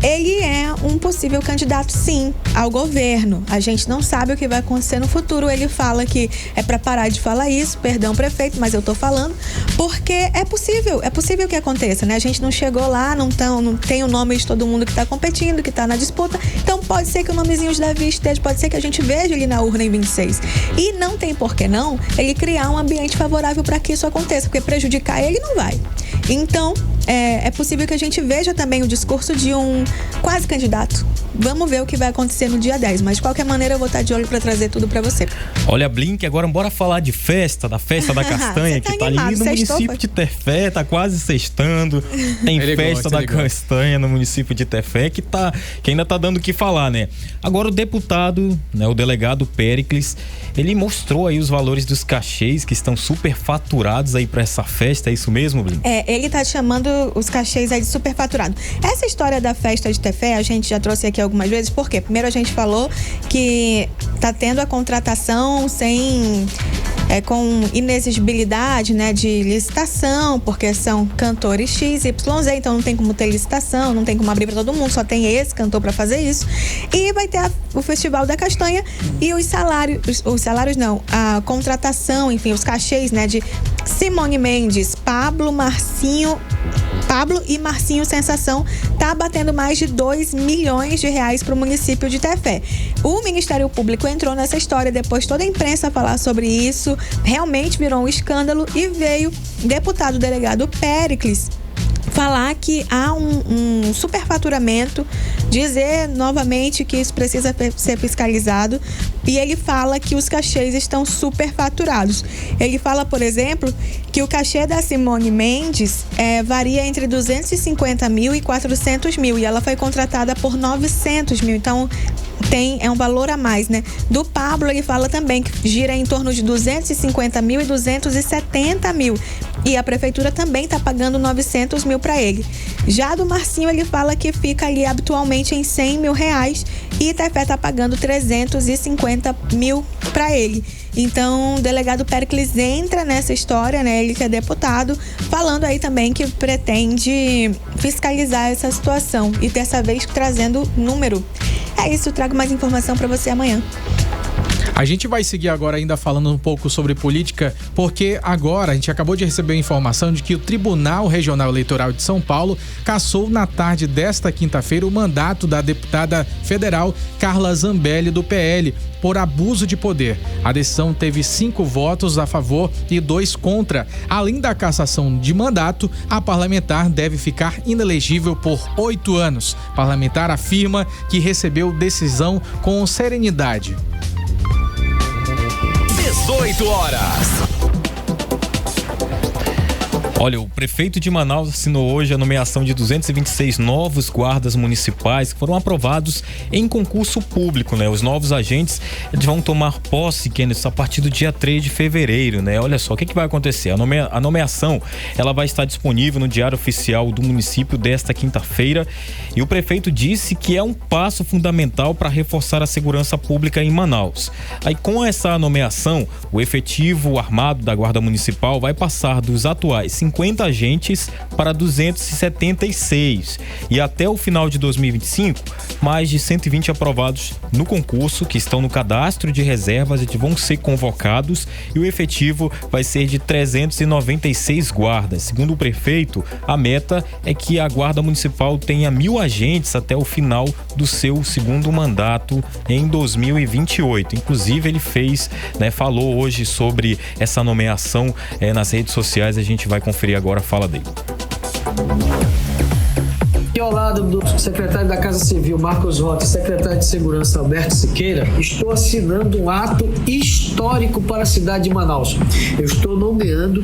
Ele é um possível candidato, sim, ao governo. A gente não sabe o que vai acontecer no futuro. Ele fala que é para parar de falar isso, perdão, prefeito, mas eu tô falando, porque é possível que aconteça, né? A gente não chegou lá, não tem o nome de todo mundo que tá competindo, que tá na disputa. Então pode ser que o nomezinho de Davi esteja, pode ser que a gente veja ele na urna em 26. E não tem por que não ele criar um ambiente favorável para que isso aconteça, porque prejudicar ele não vai. Então, é possível que a gente veja também o discurso de um quase candidato. Vamos ver o que vai acontecer no dia 10, mas de qualquer maneira eu vou estar de olho para trazer tudo para você. Olha, Blink, agora bora falar de da festa da castanha, que tá ali no município de Tefé, tá quase sextando. Tem festa da castanha no município de Tefé que ainda tá dando o que falar, né? Agora o deputado, né, o delegado Péricles, ele mostrou aí os valores dos cachês que estão superfaturados aí para essa festa, é isso mesmo, Blink? Ele tá chamando os cachês aí de superfaturado. Essa história da festa de Tefé, a gente já trouxe aqui algumas vezes, porque primeiro a gente falou que tá tendo a contratação com inexigibilidade, né, de licitação, porque são cantores XYZ, então não tem como ter licitação, não tem como abrir para todo mundo, só tem esse cantor para fazer isso. E vai ter o Festival da Castanha e a contratação, enfim, os cachês, né, de Simone Mendes, Pablo e Marcinho Sensação, tá batendo mais de 2 milhões de reais para o município de Tefé. O Ministério Público entrou nessa história, depois toda a imprensa falar sobre isso, realmente virou um escândalo e veio o deputado delegado Péricles falar que há um superfaturamento, dizer novamente que isso precisa ser fiscalizado, e ele fala que os cachês estão superfaturados. Ele fala, por exemplo, que o cachê da Simone Mendes varia entre 250 mil e 400 mil, e ela foi contratada por 900 mil, então é um valor a mais, né? Do Pablo, ele fala também que gira em torno de 250 mil e 270 mil. E a prefeitura também está pagando 900 mil para ele. Já do Marcinho, ele fala que fica ali habitualmente em 100 mil reais e Tefé está pagando 350 mil para ele. Então, o delegado Péricles entra nessa história, né? Ele que é deputado, falando aí também que pretende fiscalizar essa situação e dessa vez trazendo número. É isso, trago mais informação para você amanhã. A gente vai seguir agora ainda falando um pouco sobre política, porque agora a gente acabou de receber a informação de que o Tribunal Regional Eleitoral de São Paulo cassou na tarde desta quinta-feira o mandato da deputada federal Carla Zambelli, do PL, por abuso de poder. A decisão teve 5 votos a favor e 2 contra. Além da cassação de mandato, a parlamentar deve ficar inelegível por 8 anos. O parlamentar afirma que recebeu decisão com serenidade. 18 horas. Olha, o prefeito de Manaus assinou hoje a nomeação de 226 novos guardas municipais que foram aprovados em concurso público, né? Os novos agentes vão tomar posse, Kenneth, a partir do dia 3 de fevereiro, né? Olha só, o que vai acontecer? A nomeação, ela vai estar disponível no Diário Oficial do município desta quinta-feira, e o prefeito disse que é um passo fundamental para reforçar a segurança pública em Manaus. Aí, com essa nomeação, o efetivo armado da Guarda Municipal vai passar dos atuais 50 agentes para 276, e até o final de 2025, mais de 120 aprovados no concurso que estão no cadastro de reservas e vão ser convocados, e o efetivo vai ser de 396 guardas. Segundo o prefeito, a meta é que a Guarda Municipal tenha 1.000 agentes até o final do seu segundo mandato em 2028. Inclusive, ele falou hoje sobre essa nomeação nas redes sociais. A gente vai conferir agora a fala dele. E ao lado do secretário da Casa Civil, Marcos Rota, e secretário de Segurança, Alberto Siqueira, estou assinando um ato histórico para a cidade de Manaus. Eu estou nomeando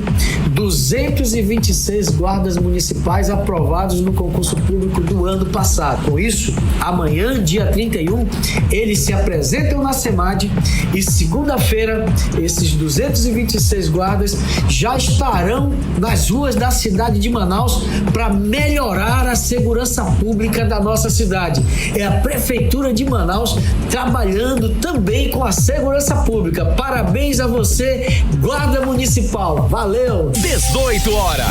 226 guardas municipais aprovados no concurso público do ano passado. Com isso, amanhã, dia 31, eles se apresentam na SEMAD, e segunda-feira, esses 226 guardas já estarão nas ruas da cidade de Manaus para melhorar a segurança pública da nossa cidade. É a Prefeitura de Manaus trabalhando também com a segurança pública. Parabéns a você, Guarda Municipal. Valeu! 18 horas.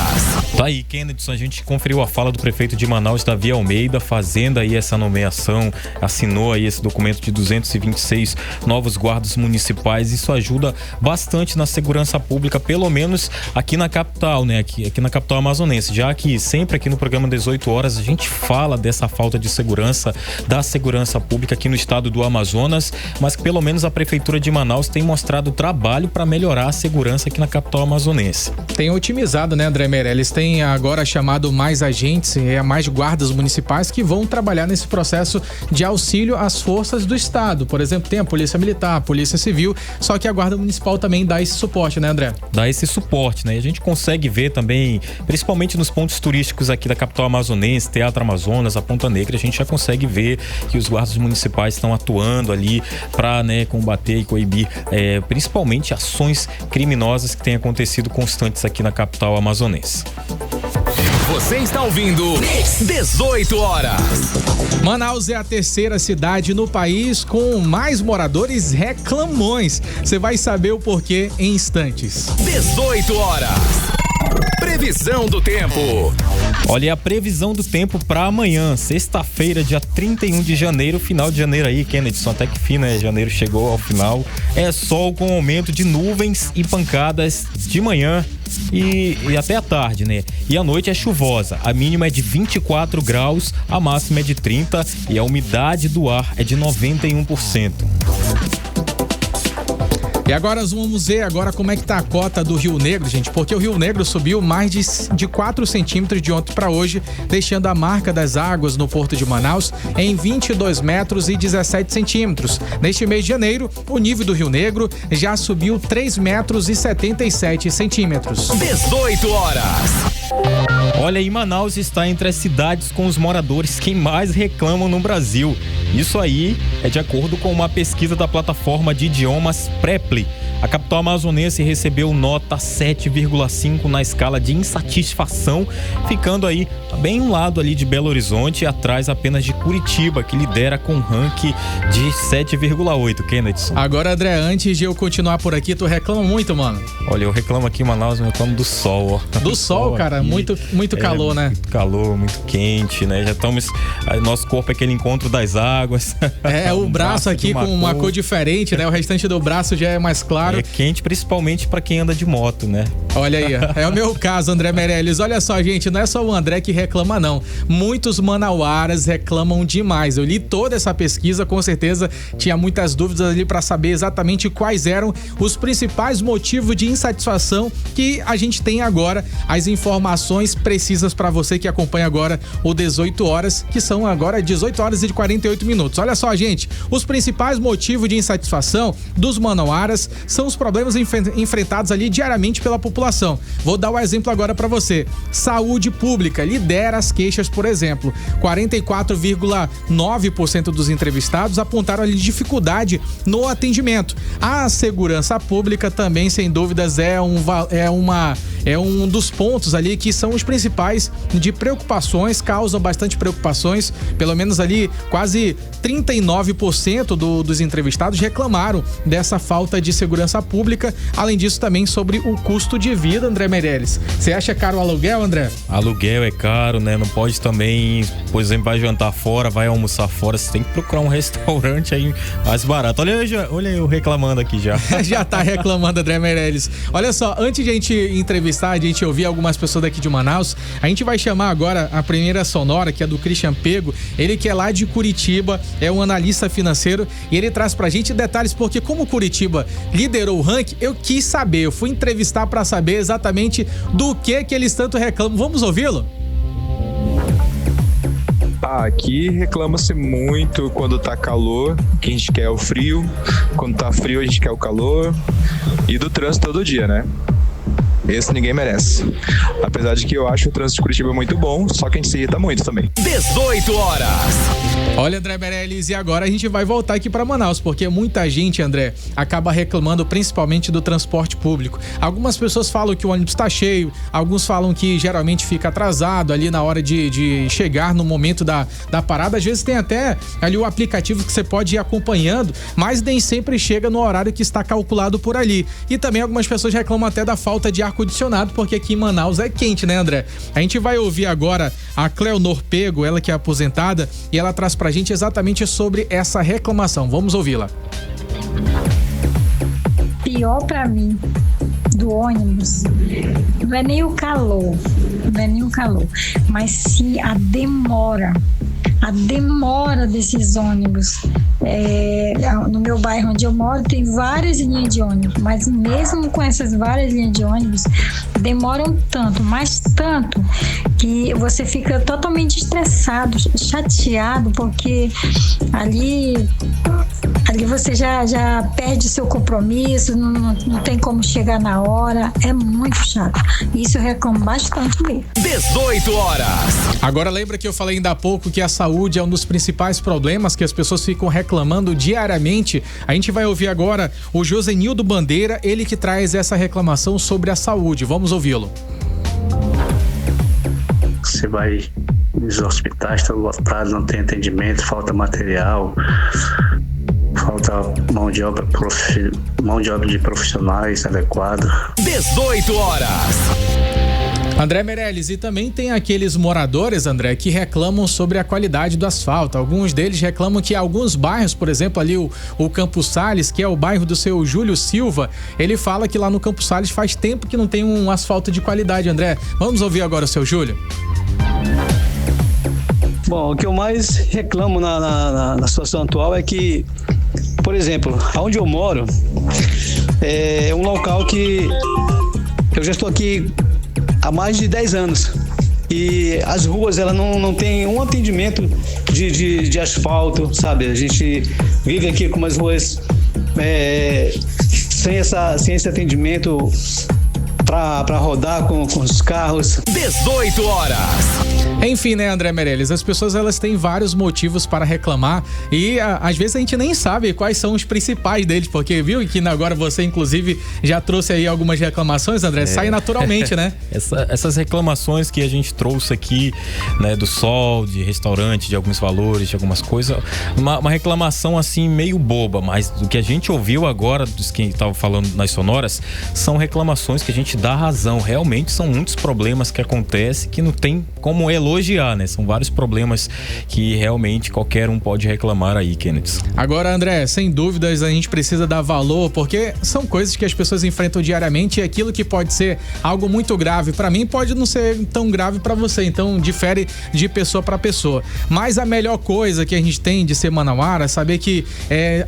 Tá aí, Kennedy, a gente conferiu a fala do prefeito de Manaus, Davi Almeida, fazendo aí essa nomeação, assinou aí esse documento de 226 novos guardas municipais. Isso ajuda bastante na segurança pública, pelo menos aqui na capital, né? Aqui na capital amazonense, já que sempre aqui no programa 18 horas a gente fala dessa falta de segurança, da segurança pública aqui no estado do Amazonas, mas que pelo menos a Prefeitura de Manaus tem mostrado trabalho para melhorar a segurança aqui na capital amazonense. Tem otimizado, né, André Meirelles? Tem agora chamado mais agentes, mais guardas municipais que vão trabalhar nesse processo de auxílio às forças do estado. Por exemplo, tem a Polícia Militar, a Polícia Civil, só que a Guarda Municipal também dá esse suporte, né, André? Dá esse suporte, né? E a gente consegue ver também, principalmente nos pontos turísticos aqui da capital amazonense, Teatro Amazonas, a Ponta Negra, a gente já consegue ver que os guardas municipais estão atuando ali para, né, combater e coibir principalmente ações criminosas que têm acontecido constantes aqui na capital amazonense. Você está ouvindo 18 horas. Manaus é a terceira cidade no país com mais moradores reclamões. Você vai saber o porquê em instantes. 18 horas. Previsão do tempo. Olha, a previsão do tempo para amanhã, sexta-feira, dia 31 de janeiro, final de janeiro aí, Kennedy, até que fim, né? Janeiro chegou ao final. É sol com aumento de nuvens e pancadas de manhã e até a tarde, né? E a noite é chuvosa. A mínima é de 24 graus, a máxima é de 30 e a umidade do ar é de 91%. E agora nós vamos ver agora como é que tá a cota do Rio Negro, gente, porque o Rio Negro subiu mais de 4 centímetros de ontem para hoje, deixando a marca das águas no Porto de Manaus em 22 metros e 17 centímetros. Neste mês de janeiro, o nível do Rio Negro já subiu 3 metros e 77 centímetros. 18 horas. Olha, e Manaus está entre as cidades com os moradores que mais reclamam no Brasil. Isso aí é de acordo com uma pesquisa da plataforma de idiomas Preply. A capital amazonense recebeu nota 7,5 na escala de insatisfação, ficando aí bem um lado ali de Belo Horizonte, atrás apenas de Curitiba, que lidera com um ranking de 7,8, Kennedy. Agora, André, antes de eu continuar por aqui, tu reclama muito, mano? Olha, eu reclamo aqui em Manaus, eu reclamo do sol, ó. Do sol, cara, aqui, muito calor, né? Muito calor, muito quente, né? Já estamos... Nosso corpo é aquele encontro das águas. O braço aqui com uma cor diferente, né? O restante do braço já é mais claro. É quente, principalmente pra quem anda de moto, né? Olha aí, é o meu caso, André Meirelles. Olha só, gente, não é só o André que reclama, não. Muitos manauaras reclamam demais. Eu li toda essa pesquisa, com certeza tinha muitas dúvidas ali pra saber exatamente quais eram os principais motivos de insatisfação que a gente tem agora. As informações informações precisas para você que acompanha agora o 18 horas, que são agora 18 horas e 48 minutos. Olha só, gente, os principais motivos de insatisfação dos manauaras são os problemas enfrentados ali diariamente pela população. Vou dar o exemplo agora para você. Saúde pública lidera as queixas, por exemplo. 44,9% dos entrevistados apontaram ali dificuldade no atendimento. A segurança pública também, sem dúvidas, é um dos pontos ali que são os principais de preocupações, causam bastante preocupações. Pelo menos ali quase 39% dos entrevistados reclamaram dessa falta de segurança pública. Além disso, também sobre o custo de vida, André Meirelles. Você acha caro o aluguel, André? Aluguel é caro, né? Não pode também, por exemplo, vai jantar fora, vai almoçar fora, você tem que procurar um restaurante aí mais barato. Olha eu reclamando aqui já. Já tá reclamando, André Meirelles. Olha só, antes de a gente entrevistar, a gente ouvir algumas pessoas daqui de Manaus, a gente vai chamar agora a primeira sonora, que é do Christian Pego, ele que é lá de Curitiba, é um analista financeiro, e ele traz pra gente detalhes, porque como Curitiba liderou o ranking, eu quis saber, eu fui entrevistar pra saber exatamente do que eles tanto reclamam. Vamos ouvi-lo? Aqui reclama-se muito quando tá calor, que a gente quer o frio, quando tá frio a gente quer o calor, e do trânsito todo dia, né? Esse ninguém merece. Apesar de que eu acho o trânsito de Curitiba muito bom, só que a gente se irrita muito também. 18 horas. Olha, André Meirelles, e agora a gente vai voltar aqui para Manaus, porque muita gente, André, acaba reclamando principalmente do transporte público. Algumas pessoas falam que o ônibus está cheio, alguns falam que geralmente fica atrasado ali na hora de chegar no momento da parada. Às vezes tem até ali o aplicativo que você pode ir acompanhando, mas nem sempre chega no horário que está calculado por ali. E também algumas pessoas reclamam até da falta de ar-condicionado, porque aqui em Manaus é quente, né, André? A gente vai ouvir agora a Cleonor Pego, ela que é aposentada, e ela traz pra gente exatamente sobre essa reclamação. Vamos ouvi-la. Pior pra mim do ônibus não é nem o calor, mas sim a demora desses ônibus. No meu bairro onde eu moro tem várias linhas de ônibus, mas mesmo com essas várias linhas de ônibus demoram tanto, mas tanto, que você fica totalmente estressado, chateado, porque ali você já perde seu compromisso, não tem como chegar na hora, é muito chato. Isso eu reclamo bastante mesmo. 18 horas. Agora lembra que eu falei ainda há pouco que a saúde é um dos principais problemas que as pessoas ficam reclamando diariamente. A gente vai ouvir agora o Josenildo Bandeira, ele que traz essa reclamação sobre a saúde. Vamos ouvi-lo. Você vai nos hospitais, está lotado, não tem atendimento, falta material, falta mão de obra de profissionais adequada. 18 horas. André Meirelles, e também tem aqueles moradores, André, que reclamam sobre a qualidade do asfalto. Alguns deles reclamam que alguns bairros, por exemplo, ali o Campos Sales, que é o bairro do seu Júlio Silva, ele fala que lá no Campos Sales faz tempo que não tem um asfalto de qualidade, André. Vamos ouvir agora o seu Júlio? Bom, o que eu mais reclamo na situação atual é que, por exemplo, onde eu moro é um local que eu já estou aqui há mais de 10 anos e as ruas ela não tem um atendimento de asfalto, sabe? A gente vive aqui com umas ruas sem esse atendimento para rodar com os carros. 18 horas. Enfim, né, André Meirelles, as pessoas elas têm vários motivos para reclamar e às vezes a gente nem sabe quais são os principais deles, porque viu que agora você inclusive já trouxe aí algumas reclamações, André, sai naturalmente, né? Essas reclamações que a gente trouxe aqui, né, do sol, de restaurante, de alguns valores, de algumas coisas, uma reclamação assim meio boba, mas do que a gente ouviu agora, dos que estavam falando nas sonoras, são reclamações que a gente dá razão, realmente são muitos problemas que acontecem que não tem como elogiar elogiar, né? São vários problemas que realmente qualquer um pode reclamar aí, Kennedy. Agora, André, sem dúvidas a gente precisa dar valor, porque são coisas que as pessoas enfrentam diariamente e aquilo que pode ser algo muito grave para mim pode não ser tão grave para você, então difere de pessoa para pessoa. Mas a melhor coisa que a gente tem de ser manauara é saber que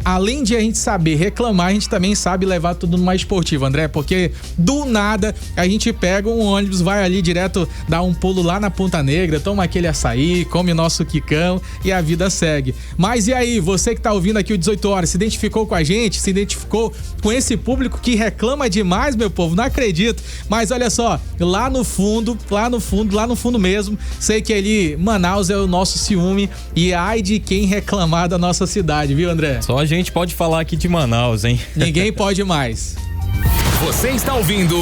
além de a gente saber reclamar, a gente também sabe levar tudo numa esportiva, André, porque do nada a gente pega um ônibus, vai ali direto, dá um pulo lá na Ponta Negra, toma aquele açaí, come nosso quicão e a vida segue. Mas e aí, você que tá ouvindo aqui o 18 horas, se identificou com a gente? Se identificou com esse público que reclama demais, meu povo? Não acredito. Mas olha só, lá no fundo mesmo, sei que ali Manaus é o nosso ciúme e ai de quem reclamar da nossa cidade, viu, André? Só a gente pode falar aqui de Manaus, hein? Ninguém pode mais. Você está ouvindo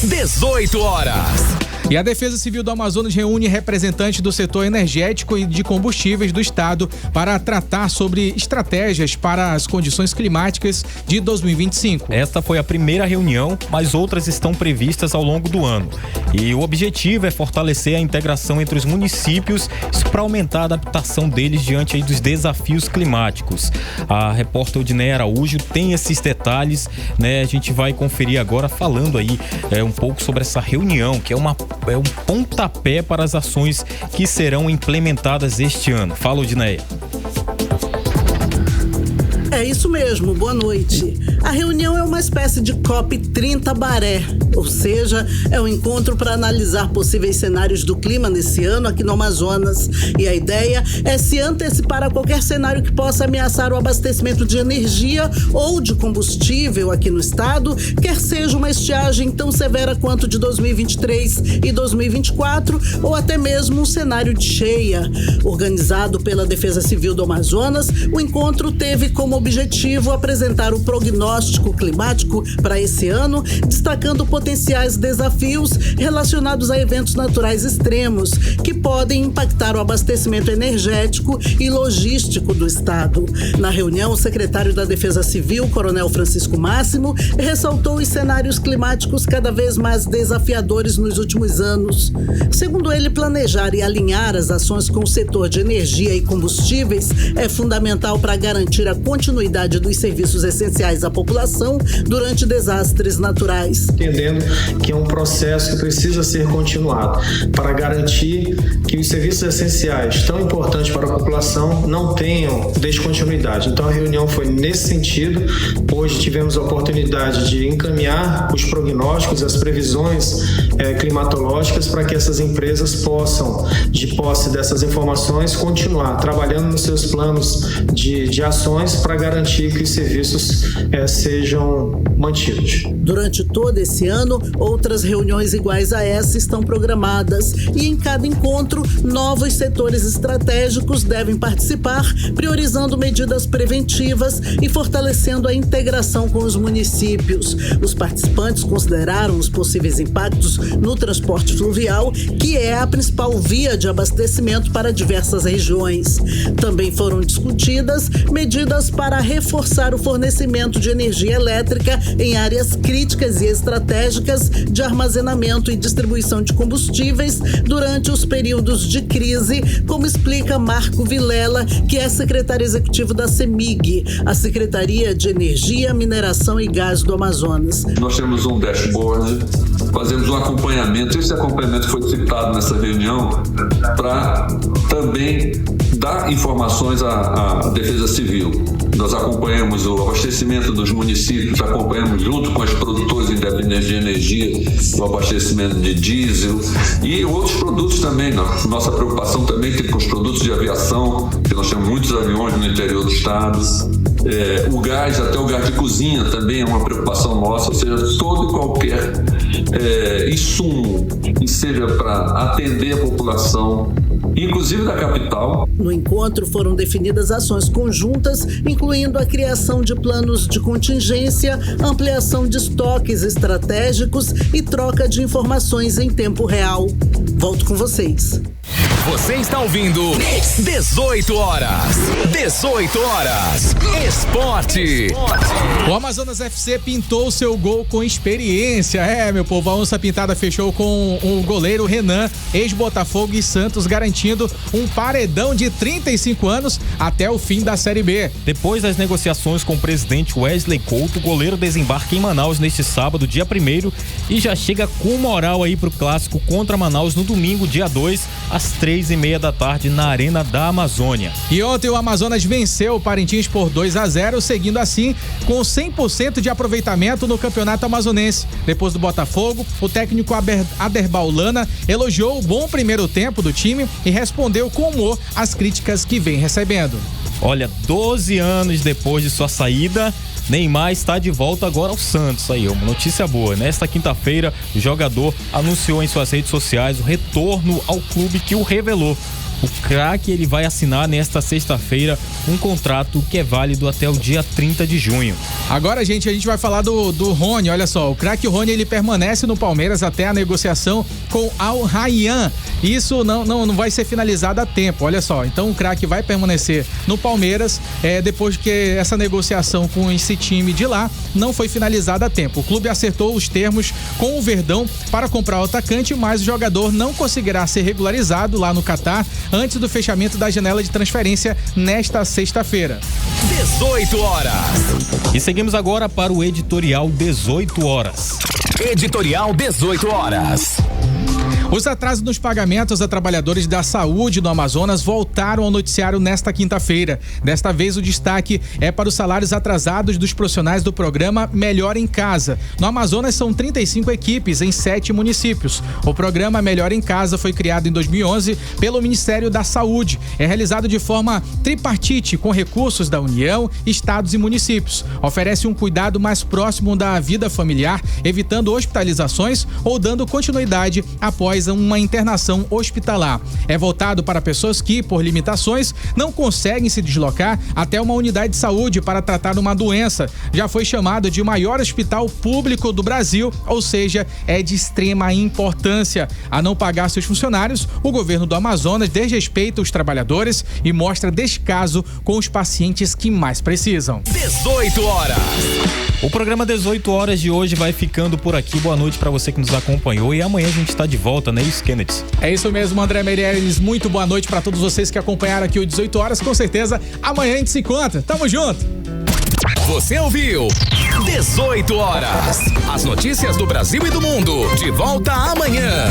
18 horas. E a Defesa Civil do Amazonas reúne representantes do setor energético e de combustíveis do estado para tratar sobre estratégias para as condições climáticas de 2025. Esta foi a primeira reunião, mas outras estão previstas ao longo do ano. E o objetivo é fortalecer a integração entre os municípios para aumentar a adaptação deles diante aí dos desafios climáticos. A repórter Odineia Araújo tem esses detalhes, né? A gente vai conferir agora falando aí um pouco sobre essa reunião, que é um pontapé para as ações que serão implementadas este ano. Fala, Odineia. É isso mesmo, boa noite. A reunião é uma espécie de COP30 Baré, ou seja, é um encontro para analisar possíveis cenários do clima nesse ano aqui no Amazonas. E a ideia é se antecipar a qualquer cenário que possa ameaçar o abastecimento de energia ou de combustível aqui no estado, quer seja uma estiagem tão severa quanto de 2023 e 2024, ou até mesmo um cenário de cheia. Organizado pela Defesa Civil do Amazonas, o encontro teve como objetivo apresentar o prognóstico climático para esse ano, destacando potenciais desafios relacionados a eventos naturais extremos que podem impactar o abastecimento energético e logístico do estado. Na reunião, o secretário da Defesa Civil, Coronel Francisco Máximo, ressaltou os cenários climáticos cada vez mais desafiadores nos últimos anos. Segundo ele, planejar e alinhar as ações com o setor de energia e combustíveis é fundamental para garantir a continuidade dos serviços essenciais à população durante desastres naturais. Entendendo que é um processo que precisa ser continuado para garantir que os serviços essenciais tão importantes para a população não tenham descontinuidade. Então a reunião foi nesse sentido. Hoje tivemos a oportunidade de encaminhar os prognósticos, as previsões climatológicas para que essas empresas possam, de posse dessas informações, continuar trabalhando nos seus planos de ações para garantir que os serviços sejam mantidos. Durante todo esse ano, outras reuniões iguais a essa estão programadas e em cada encontro, novos setores estratégicos devem participar, priorizando medidas preventivas e fortalecendo a integração com os municípios. Os participantes consideraram os possíveis impactos no transporte fluvial, que é a principal via de abastecimento para diversas regiões. Também foram discutidas medidas para reforçar o fornecimento de energia elétrica em áreas críticas e estratégicas de armazenamento e distribuição de combustíveis durante os períodos de crise, como explica Marco Vilela, que é secretário executivo da CEMIG, a Secretaria de Energia, Mineração e Gás do Amazonas. Nós temos um dashboard, fazemos um acompanhamento. Esse acompanhamento foi citado nessa reunião para também dar informações à Defesa Civil. Nós acompanhamos o abastecimento dos municípios, acompanhamos junto com os produtores independentes de energia, o abastecimento de diesel e outros produtos também. Nossa preocupação também tem com os produtos de aviação, porque nós temos muitos aviões no interior do estado. O gás, até o gás de cozinha também é uma preocupação nossa, ou seja, todo e qualquer insumo que seja para atender a população, inclusive da capital. No encontro foram definidas ações conjuntas, incluindo a criação de planos de contingência, ampliação de estoques estratégicos e troca de informações em tempo real. Volto com vocês. Você está ouvindo 18 horas. 18 horas. Esporte. O Amazonas FC pintou seu gol com experiência. Meu povo, a onça pintada fechou com o goleiro Renan, ex-Botafogo e Santos, garantindo um paredão de 35 anos até o fim da Série B. Depois das negociações com o presidente Wesley Couto, o goleiro desembarca em Manaus neste sábado, dia 1º, e já chega com moral aí pro clássico contra Manaus no domingo, dia 2, às 3h30 da tarde, na Arena da Amazônia. E ontem o Amazonas venceu o Parintins por 2-0, seguindo assim com 100% de aproveitamento no campeonato amazonense. Depois do Botafogo, o técnico Aderbal Lana elogiou o bom primeiro tempo do time e respondeu com humor às críticas que vem recebendo. Olha, 12 anos depois de sua saída, Neymar está de volta agora ao Santos. Aí, uma notícia boa. Nesta quinta-feira, o jogador anunciou em suas redes sociais o retorno ao clube que o revelou. O craque, ele vai assinar nesta sexta-feira um contrato que é válido até o dia 30 de junho. Agora, gente, a gente vai falar do Rony. Olha só, o craque Rony, ele permanece no Palmeiras até a negociação com Al Rayyan. Isso não vai ser finalizado a tempo, olha só. Então o craque vai permanecer no Palmeiras depois que essa negociação com esse time de lá não foi finalizada a tempo. O clube acertou os termos com o Verdão para comprar o atacante, mas o jogador não conseguirá ser regularizado lá no Catar antes do fechamento da janela de transferência nesta sexta-feira. 18 horas. E seguimos agora para o editorial 18 horas. Editorial 18 horas. Os atrasos nos pagamentos a trabalhadores da saúde no Amazonas voltaram ao noticiário nesta quinta-feira. Desta vez o destaque é para os salários atrasados dos profissionais do programa Melhor em Casa. No Amazonas são 35 equipes em 7 municípios. O programa Melhor em Casa foi criado em 2011 pelo Ministério da Saúde. É realizado de forma tripartite com recursos da União, estados e municípios. Oferece um cuidado mais próximo da vida familiar, evitando hospitalizações ou dando continuidade após uma internação hospitalar. É voltado para pessoas que, por limitações, não conseguem se deslocar até uma unidade de saúde para tratar uma doença. Já foi chamado de maior hospital público do Brasil, ou seja, é de extrema importância. A não pagar seus funcionários, o governo do Amazonas desrespeita os trabalhadores e mostra descaso com os pacientes que mais precisam. 18 horas. O programa 18 horas de hoje vai ficando por aqui. Boa noite para você que nos acompanhou e amanhã a gente está de volta, não é isso, Kennedy? É isso mesmo, André Meirelles. Muito boa noite para todos vocês que acompanharam aqui o 18 horas. Com certeza, amanhã a gente se encontra. Tamo junto! Você ouviu 18 horas. As notícias do Brasil e do mundo. De volta amanhã.